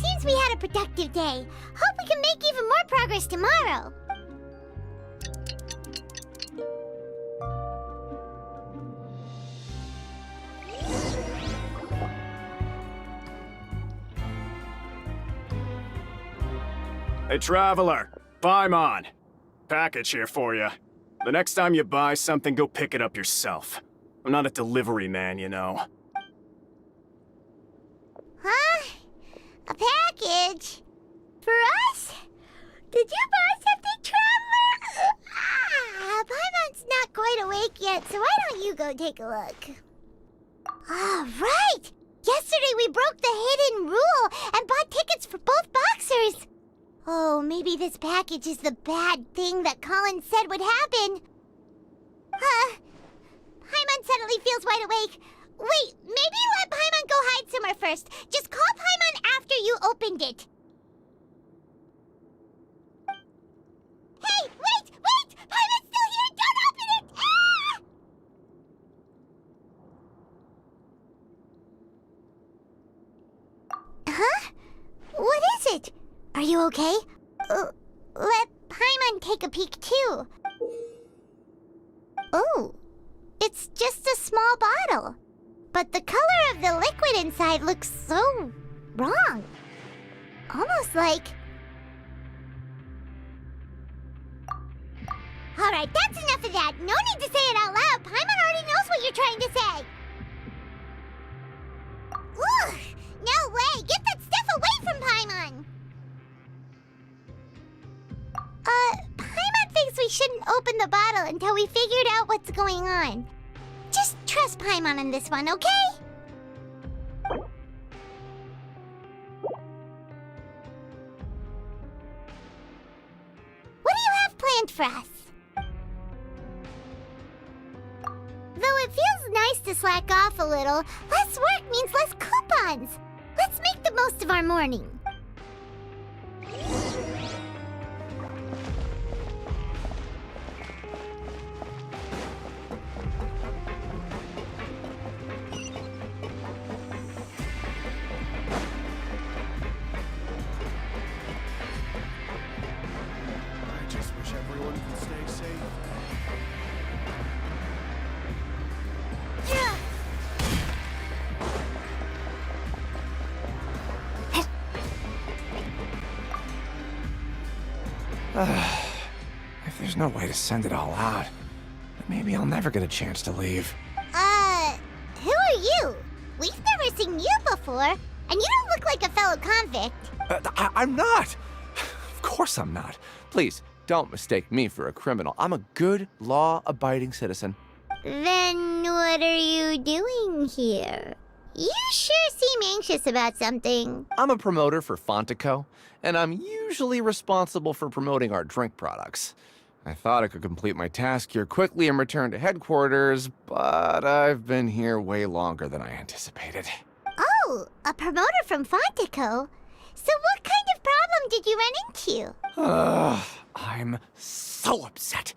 Seems we had a productive day. Hope we can make even more progress tomorrow. Hey, Traveler. Paimon. Package here for you. The next time you buy something, go pick it up yourself. I'm not a delivery man, you know. Huh? A package? For us? Did you buy something, Traveler? Paimon's not quite awake yet, so why don't you go take a look? Right! Yesterday we broke the hidden rule and bought tickets for both boxers. Oh, maybe this package is the bad thing that Colin said would happen. Paimon suddenly feels wide awake. Wait, maybe let Paimon go hide somewhere first. Just call Paimon after you opened it. Hey, wait! Paimon's still here! Don't open it! Ah! Huh? What is it? Are you okay? Let Paimon take a peek too. Oh, it's just a small bottle. But the color of the liquid inside looks so wrong. Almost like... Alright, that's enough of that. No need to say it out loud. Paimon already knows what you're trying to say. Ugh! No way! Get that stuff away from Paimon! Paimon thinks we shouldn't open the bottle until we figured out what's going on. Just trust Paimon on this one, okay? What do you have planned for us? Though it feels nice to slack off a little, less work means less coupons. Let's make the most of our morning. If there's no way to send it all out, maybe I'll never get a chance to leave. Who are you? We've never seen you before, and you don't look like a fellow convict. I'm not! Of course I'm not. Please, don't mistake me for a criminal. I'm a good, law-abiding citizen. Then what are you doing here? You sure seem anxious about something. I'm a promoter for Fontico, and I'm usually responsible for promoting our drink products. I thought I could complete my task here quickly and return to headquarters, but I've been here way longer than I anticipated. Oh, a promoter from Fontico? So what kind of problem did you run into? I'm so upset.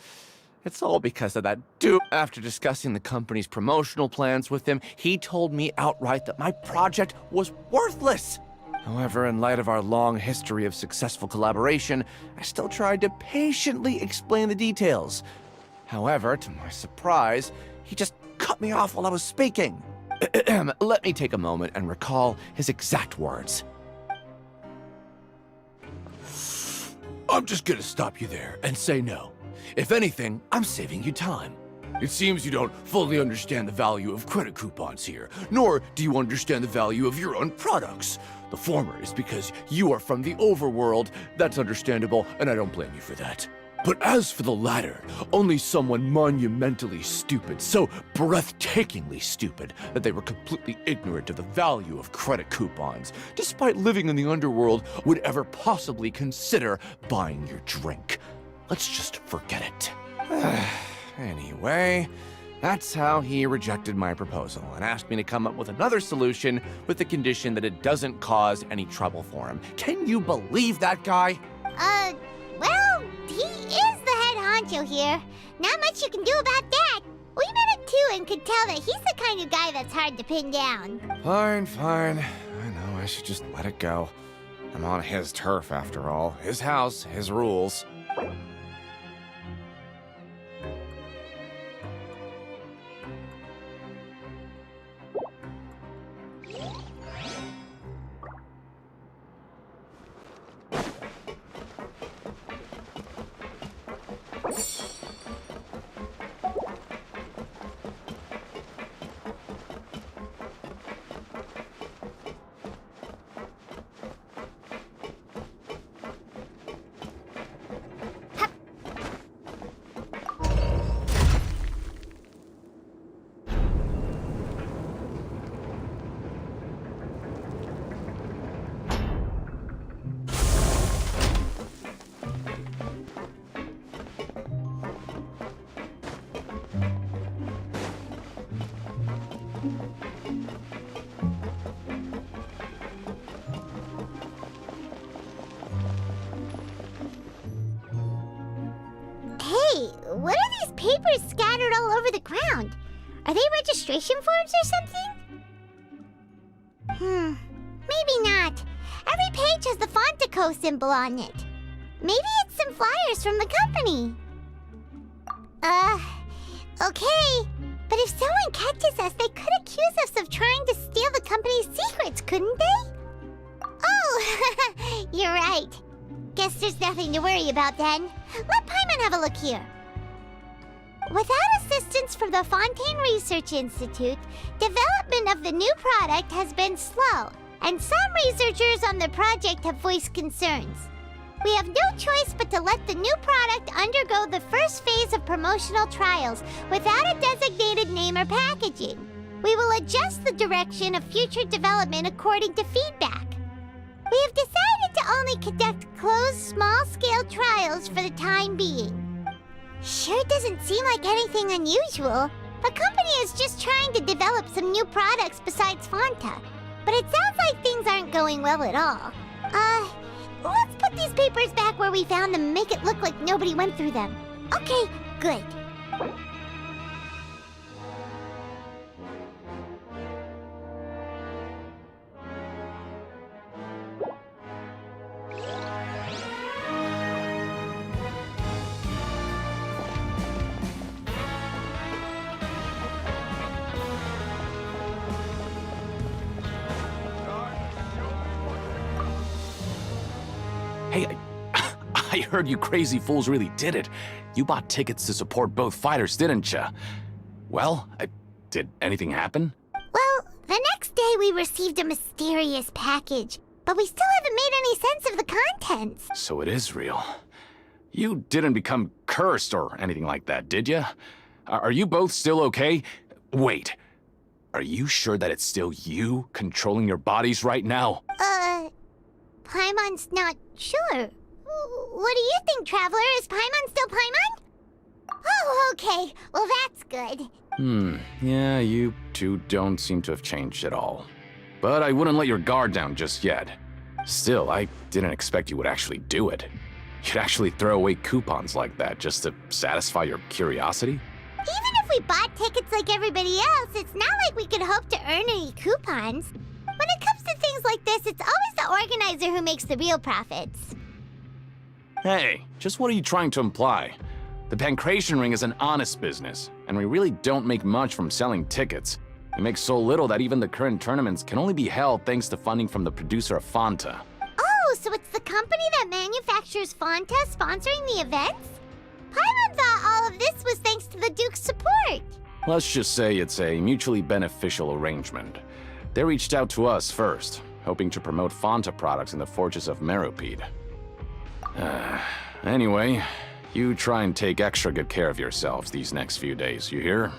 It's all because of that dude. After discussing the company's promotional plans with him, he told me outright that my project was worthless. However, in light of our long history of successful collaboration, I still tried to patiently explain the details. However, to my surprise, he just cut me off while I was speaking. Let me take a moment and recall his exact words. I'm just gonna stop you there and say no. If anything, I'm saving you time. It seems you don't fully understand the value of credit coupons here, nor do you understand the value of your own products. The former is because you are from the overworld. That's understandable, and I don't blame you for that. But as for the latter, only someone monumentally stupid, so breathtakingly stupid that they were completely ignorant of the value of credit coupons, despite living in the underworld, would ever possibly consider buying your drink. Let's just forget it. Anyway, that's how he rejected my proposal and asked me to come up with another solution with the condition that it doesn't cause any trouble for him. Can you believe that guy? Well, he is the head honcho here. Not much you can do about that. We met him too and could tell that he's the kind of guy that's hard to pin down. Fine. I know I should just let it go. I'm on his turf after all. His house, his rules. Hey, what are these papers scattered all over the ground? Are they registration forms or something? Maybe not. Every page has the Fontico symbol on it. Maybe it's some flyers from the company. Okay. But if someone catches us, they could accuse us of trying to steal the company's secrets, couldn't they? Oh, you're right. Guess there's nothing to worry about then. Let Paimon have a look here. Without assistance from the Fotaine Research Institute, development of the new product has been slow, and some researchers on the project have voiced concerns. We have no choice but to let the new product undergo the first phase of promotional trials without a designated name or packaging. We will adjust the direction of future development according to feedback. We have decided to only conduct closed, small-scale trials for the time being. Sure doesn't seem like anything unusual. The company is just trying to develop some new products besides Fanta. But it sounds like things aren't going well at all. Let's put these papers back where we found them and make it look like nobody went through them. Okay, good. Hey, I heard you crazy fools really did it. You bought tickets to support both fighters, didn't ya? Well, did anything happen? Well, the next day we received a mysterious package, but we still haven't made any sense of the contents. So it is real. You didn't become cursed or anything like that, did ya? Are you both still okay? Wait, are you sure that it's still you controlling your bodies right now? Paimon's not sure. What do you think, Traveler? Is Paimon still Paimon? Oh, okay. Well, that's good. Yeah, you two don't seem to have changed at all. But I wouldn't let your guard down just yet. Still, I didn't expect you would actually do it. You'd actually throw away coupons like that just to satisfy your curiosity? Even if we bought tickets like everybody else, it's not like we could hope to earn any coupons. When it comes to things like this, it's always the organizer who makes the real profits. Hey, just what are you trying to imply? The Pancration Ring is an honest business, and we really don't make much from selling tickets. We make so little that even the current tournaments can only be held thanks to funding from the producer of Fanta. Oh, so it's the company that manufactures Fanta sponsoring the events? Paimon thought all of this was thanks to the Duke's support. Let's just say it's a mutually beneficial arrangement. They reached out to us first, hoping to promote Fanta products in the Fortress of Meropide. Anyway, you try and take extra good care of yourselves these next few days, you hear?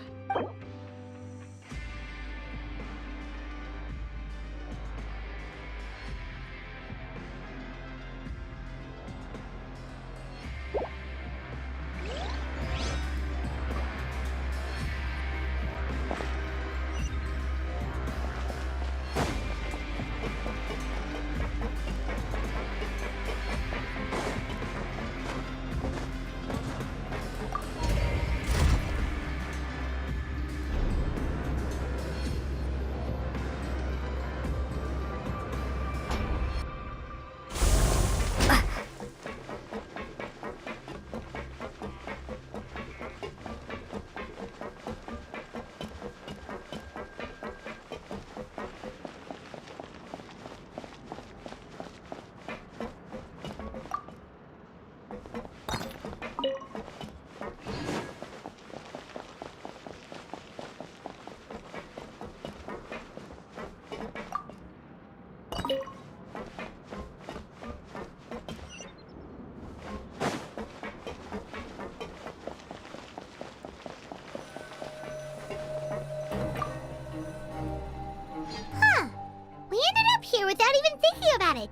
Here without even thinking about it.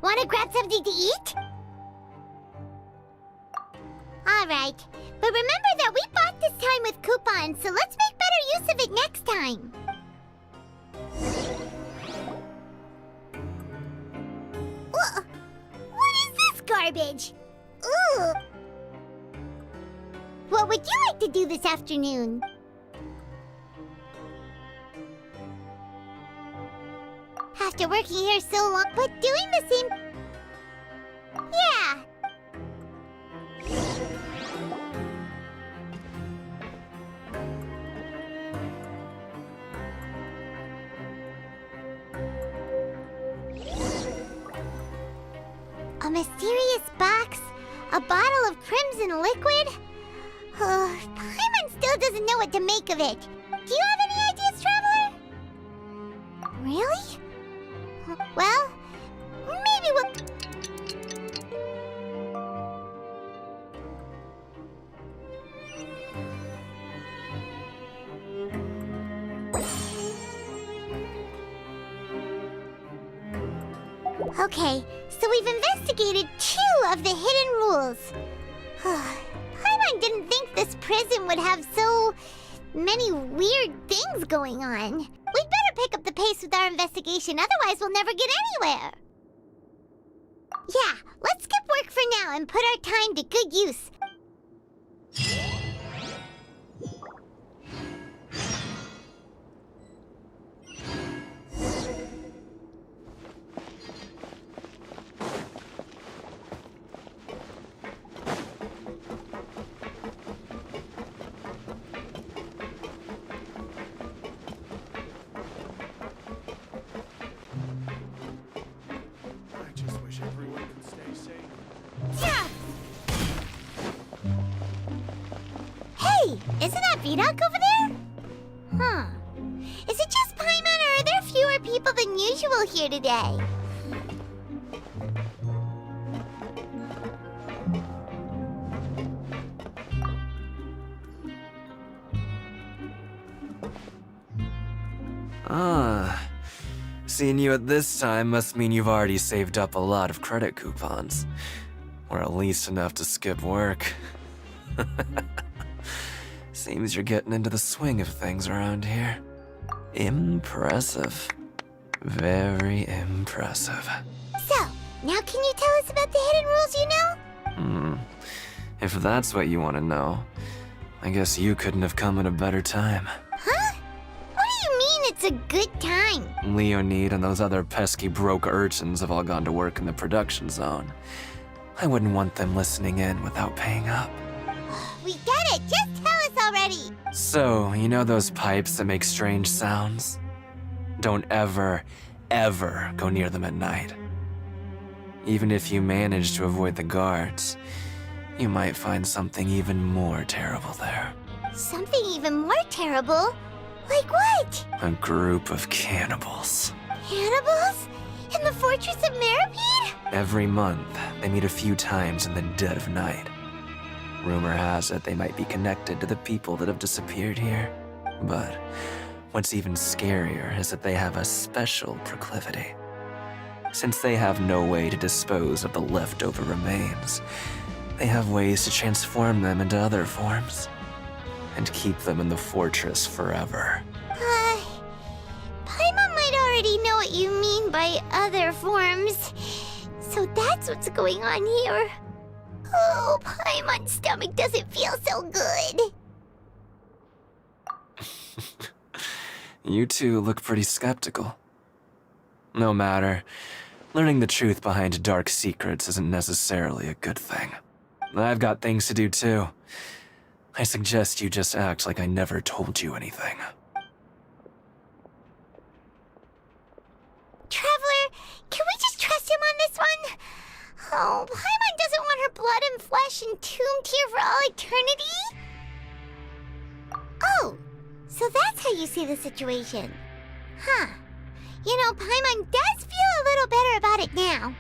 Wanna grab something to eat? Alright, but remember that we bought this time with coupons, so let's make better use of it next time. What is this garbage? Ugh. What would you like to do this afternoon? After working here so long, but doing the same... Yeah. A mysterious box? A bottle of crimson liquid? Paimon still doesn't know what to make of it. Do you have any ideas, Traveler? Really? Well, maybe we'll... Okay, so we've investigated 2 of the hidden rules. Paimon didn't think this prison would have so many weird things going on. We'd better pick up the pace with our investigation, otherwise we'll never get anywhere. Yeah, let's skip work for now and put our time to good use. Hey, isn't that Vidoc over there? Huh. Is it just Paimon, or are there fewer people than usual here today? Seeing you at this time must mean you've already saved up a lot of credit coupons. Or at least enough to skip work. Seems you're getting into the swing of things around here. Impressive. Very impressive. So, now can you tell us about the hidden rules you know? If that's what you want to know, I guess you couldn't have come at a better time. Huh? What do you mean it's a good time? Leonid and those other pesky broke urchins have all gone to work in the production zone. I wouldn't want them listening in without paying up. We get it! Just tell us already! So, you know those pipes that make strange sounds? Don't ever, ever go near them at night. Even if you manage to avoid the guards, you might find something even more terrible there. Something even more terrible? Like what? A group of cannibals. Cannibals? In the Fortress of Meropide? Every month, they meet a few times in the dead of night. Rumor has it they might be connected to the people that have disappeared here. But what's even scarier is that they have a special proclivity. Since they have no way to dispose of the leftover remains, they have ways to transform them into other forms and keep them in the fortress forever. Paimon might already know what you mean by other forms. So that's what's going on here. Oh, Paimon's stomach doesn't feel so good. You two look pretty skeptical. No matter, learning the truth behind dark secrets isn't necessarily a good thing. I've got things to do too. I suggest you just act like I never told you anything. Traveler, can we just trust him on this one? Oh, Paimon doesn't want her blood and flesh entombed here for all eternity? Oh, so that's how you see the situation. Huh. You know, Paimon does feel a little better about it now.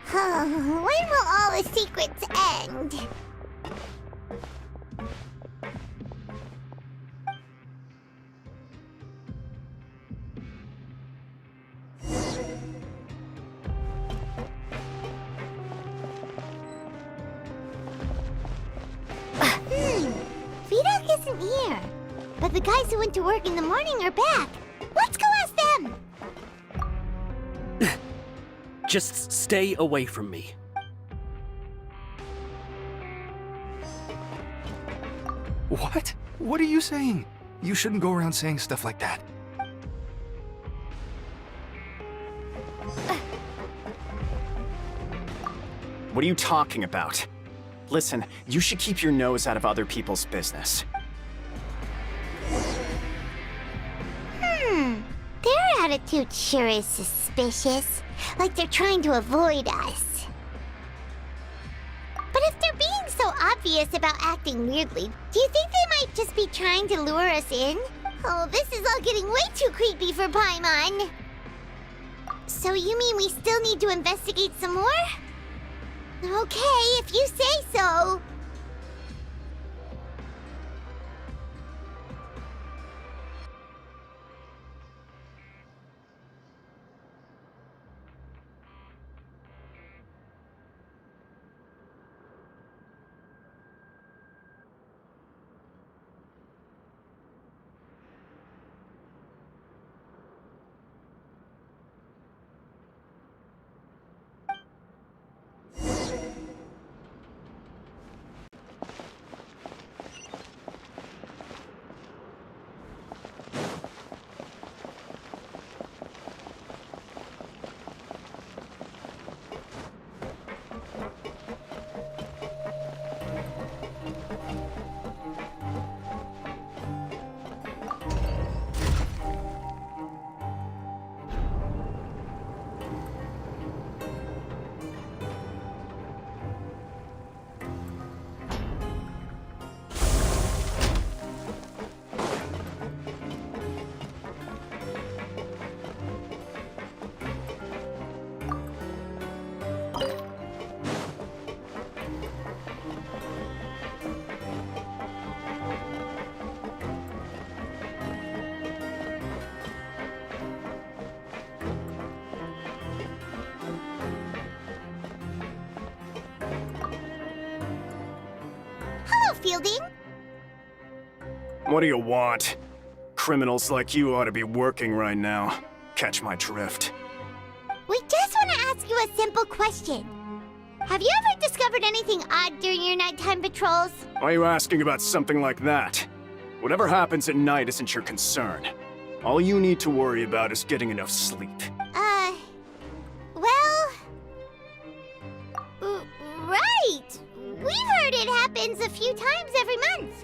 When will all the secrets end? Vidok isn't here. But the guys who went to work in the morning are back. Let's go ask them! Just stay away from me. What? What are you saying? You shouldn't go around saying stuff like that. What are you talking about? Listen, you should keep your nose out of other people's business. Their attitude sure is suspicious. Like they're trying to avoid us. But if they're being so obvious about acting weirdly, do you think they might just be trying to lure us in? Oh, this is all getting way too creepy for Paimon. So you mean we still need to investigate some more? Okay, if you say so. Fielding? What do you want? Criminals like you ought to be working right now. Catch my drift. We just want to ask you a simple question. Have you ever discovered anything odd during your nighttime patrols? Why are you asking about something like that? Whatever happens at night isn't your concern. All you need to worry about is getting enough sleep. Well... right! We've heard it happens a few times every month.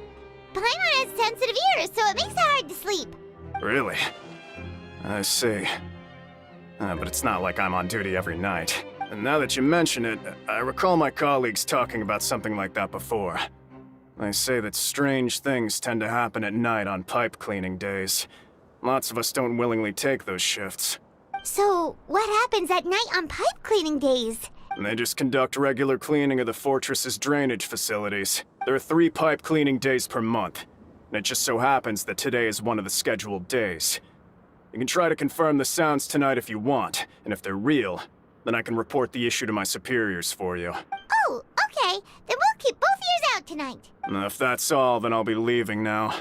Paimon has sensitive ears, so it makes it hard to sleep. Really? I see. But it's not like I'm on duty every night. And now that you mention it, I recall my colleagues talking about something like that before. They say that strange things tend to happen at night on pipe cleaning days. Lots of us don't willingly take those shifts. So, what happens at night on pipe cleaning days? And they just conduct regular cleaning of the fortress's drainage facilities. There are 3 pipe cleaning days per month. And it just so happens that today is one of the scheduled days. You can try to confirm the sounds tonight if you want, and if they're real, then I can report the issue to my superiors for you. Oh, okay. Then we'll keep both ears out tonight. If that's all, then I'll be leaving now.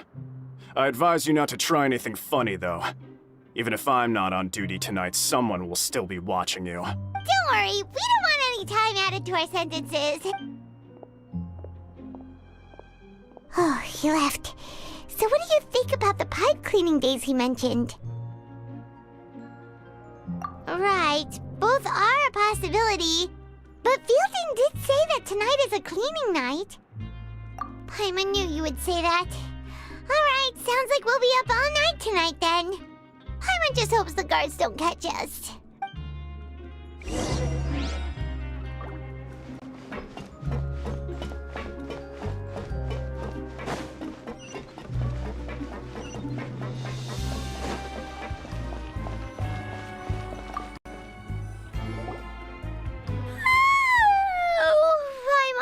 I advise you not to try anything funny, though. Even if I'm not on duty tonight, someone will still be watching you. Don't worry, we don't want any time added to our sentences. Oh, he left. So what do you think about the pipe cleaning days he mentioned? Right, both are a possibility. But Fielding did say that tonight is a cleaning night. Paimon knew you would say that. Alright, sounds like we'll be up all night tonight then. Paimon just hopes the guards don't catch us.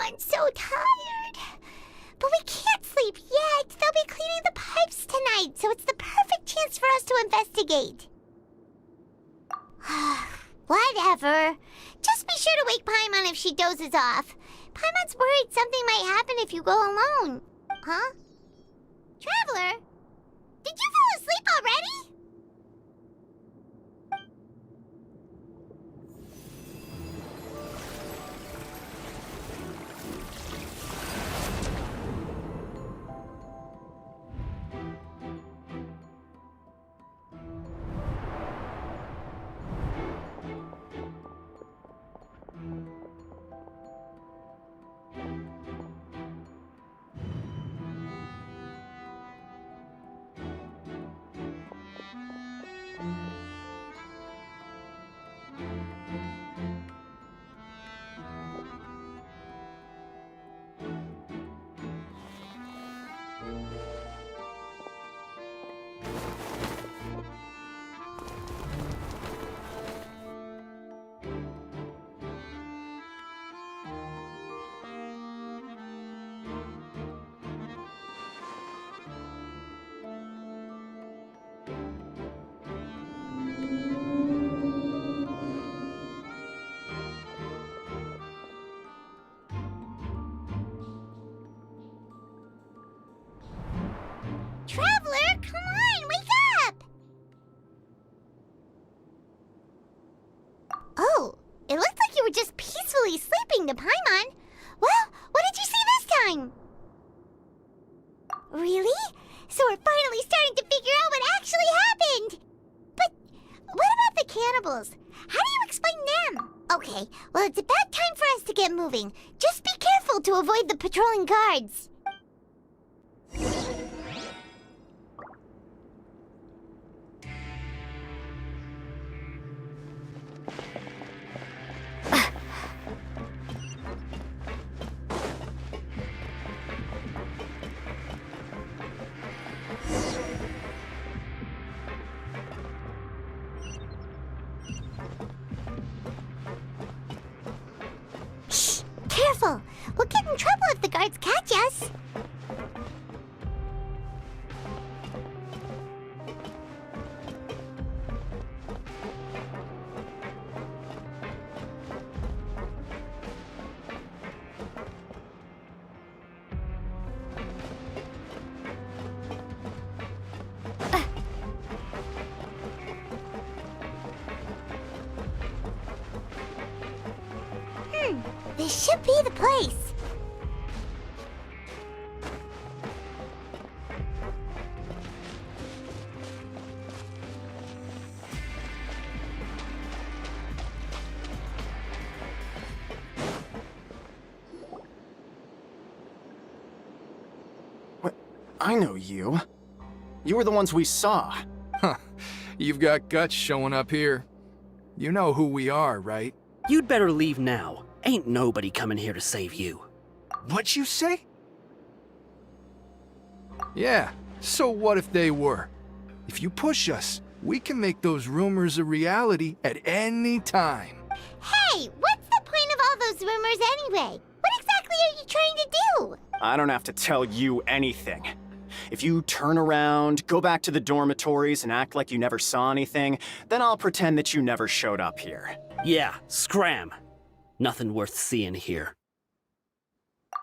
I'm so tired. But we can't sleep yet. They'll be cleaning the pipes tonight, so it's the perfect chance for us to investigate. Whatever. Just be sure to wake Paimon if she dozes off. Paimon's worried something might happen if you go alone. Huh? Traveler? Did you fall asleep already? Traveler, come on, wake up! Oh, it looked like you were just peacefully sleeping to Paimon. Well, what did you see this time? Really? So we're finally starting to figure out what actually happened! But what about the cannibals? How do you explain them? Okay, well it's about time for us to get moving. Just be careful to avoid the patrolling guards. Shh! Careful! We'll get in trouble if the guards catch us. This should be the place. What? I know you. You were the ones we saw. Huh. You've got guts showing up here. You know who we are, right? You'd better leave now. Ain't nobody coming here to save you. What'd you say? Yeah, so what if they were? If you push us, we can make those rumors a reality at any time. Hey, what's the point of all those rumors anyway? What exactly are you trying to do? I don't have to tell you anything. If you turn around, go back to the dormitories, and act like you never saw anything, then I'll pretend that you never showed up here. Yeah, scram. Nothing worth seeing here.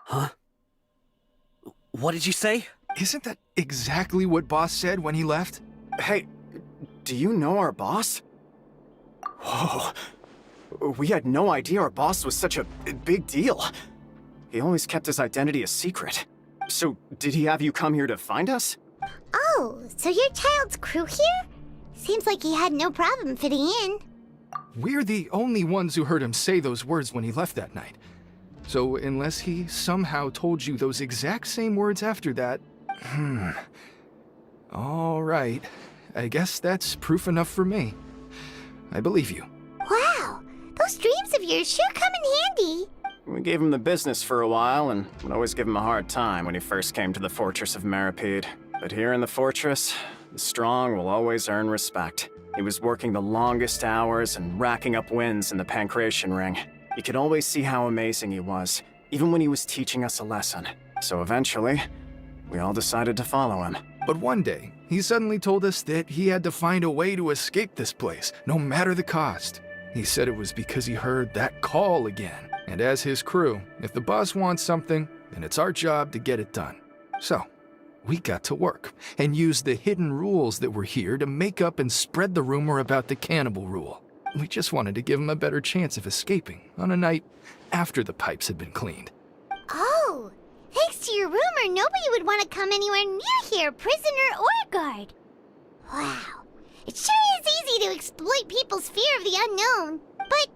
Huh? What did you say? Isn't that exactly what Boss said when he left? Hey, do you know our boss? Whoa. We had no idea our boss was such a big deal. He always kept his identity a secret. So, did he have you come here to find us? Oh, so your child's crew here? Seems like he had no problem fitting in. We're the only ones who heard him say those words when he left that night. So, unless he somehow told you those exact same words after that... All right. I guess that's proof enough for me. I believe you. Wow, those dreams of yours sure come in handy. We gave him the business for a while, and would always give him a hard time when he first came to the fortress of Meripede. But here in the fortress, the strong will always earn respect. He was working the longest hours and racking up wins in the Pancration Ring. You could always see how amazing he was, even when he was teaching us a lesson. So eventually, we all decided to follow him. But one day, he suddenly told us that he had to find a way to escape this place, no matter the cost. He said it was because he heard that call again. And as his crew, if the boss wants something, then it's our job to get it done. So, we got to work, and used the hidden rules that were here to make up and spread the rumor about the cannibal rule. We just wanted to give him a better chance of escaping on a night after the pipes had been cleaned. Oh, thanks to your rumor, nobody would want to come anywhere near here, prisoner or guard. Wow, it sure is easy to exploit people's fear of the unknown. But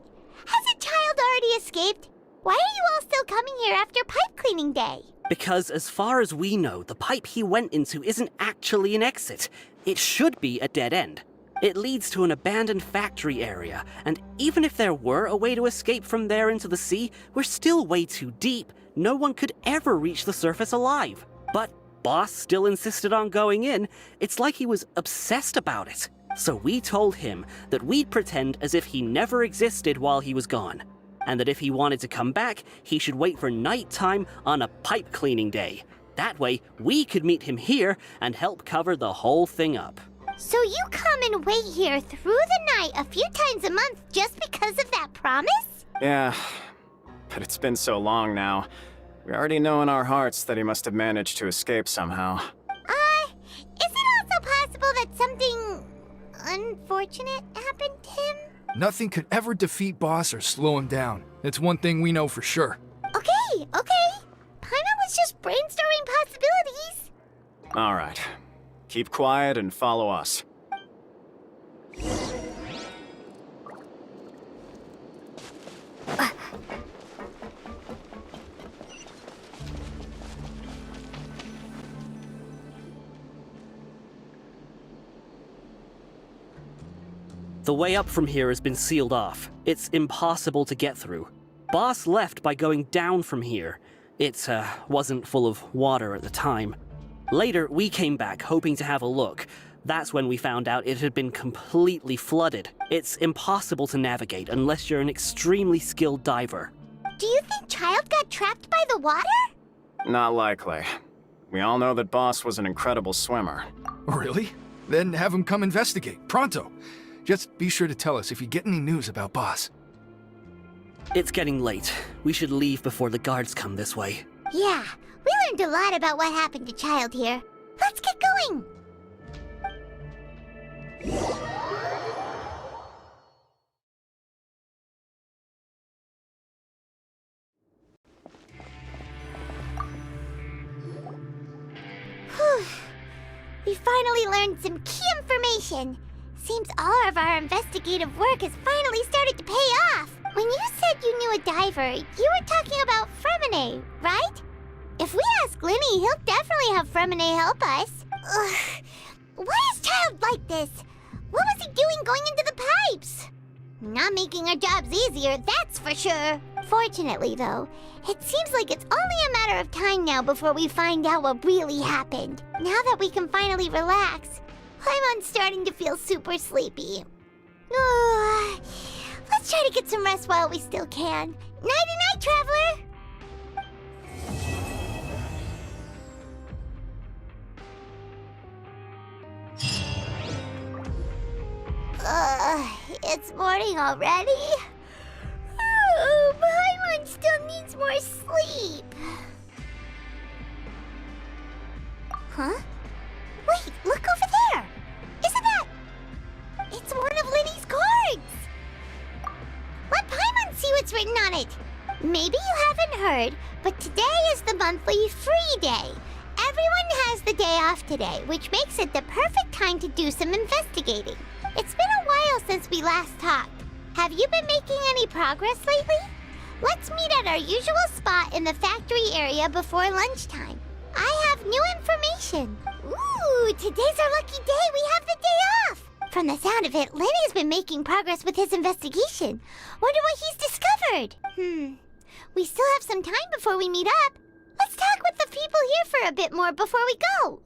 has a child already escaped? Why are you all still coming here after pipe cleaning day? Because as far as we know, the pipe he went into isn't actually an exit. It should be a dead end. It leads to an abandoned factory area, and even if there were a way to escape from there into the sea, we're still way too deep. No one could ever reach the surface alive. But Boss still insisted on going in. It's like he was obsessed about it. So we told him that we'd pretend as if he never existed while he was gone, and that if he wanted to come back, he should wait for nighttime on a pipe cleaning day. That way, we could meet him here and help cover the whole thing up. So you come and wait here through the night a few times a month just because of that promise? Yeah, but it's been so long now. We already know in our hearts that he must have managed to escape somehow. Is it also possible that something unfortunate happened to him? Nothing could ever defeat Boss or slow him down. It's one thing we know for sure. Okay. Paimon was just brainstorming possibilities. All right. Keep quiet and follow us. The way up from here has been sealed off. It's impossible to get through. Boss left by going down from here. It wasn't full of water at the time. Later, we came back hoping to have a look. That's when we found out it had been completely flooded. It's impossible to navigate unless you're an extremely skilled diver. Do you think Child got trapped by the water? Not likely. We all know that Boss was an incredible swimmer. Really? Then have him come investigate, pronto. Just be sure to tell us if you get any news about Boss. It's getting late. We should leave before the guards come this way. Yeah, we learned a lot about what happened to Child here. Let's get going! finally learned some key information. Seems all of our investigative work has finally started to pay off. When you said you knew a diver, you were talking about Fremine, right? If we ask Linny, he'll definitely have Fremine help us. Ugh. Why is Child like this? What was he doing going into the pipes? Not making our jobs easier, that's for sure. Fortunately, though, it seems like it's only a matter of time now before we find out what really happened. Now that we can finally relax, I'm starting to feel super sleepy. Let's try to get some rest while we still can. Nighty-night, traveler! It's morning already? Oh, Paimon still needs more sleep. Huh? Wait, look over there! Isn't that... It's one of Linny's cards! Let Paimon see what's written on it. Maybe you haven't heard, but today is the monthly free day. Everyone has the day off today, which makes it the perfect time to do some investigating. It's been a while since we last talked. Have you been making any progress lately? Let's meet at our usual spot in the factory area before lunchtime. I have new information. Ooh, today's our lucky day. We have the day off. From the sound of it, Lenny's been making progress with his investigation. Wonder what he's discovered. We still have some time before we meet up. Let's talk with the people here for a bit more before we go.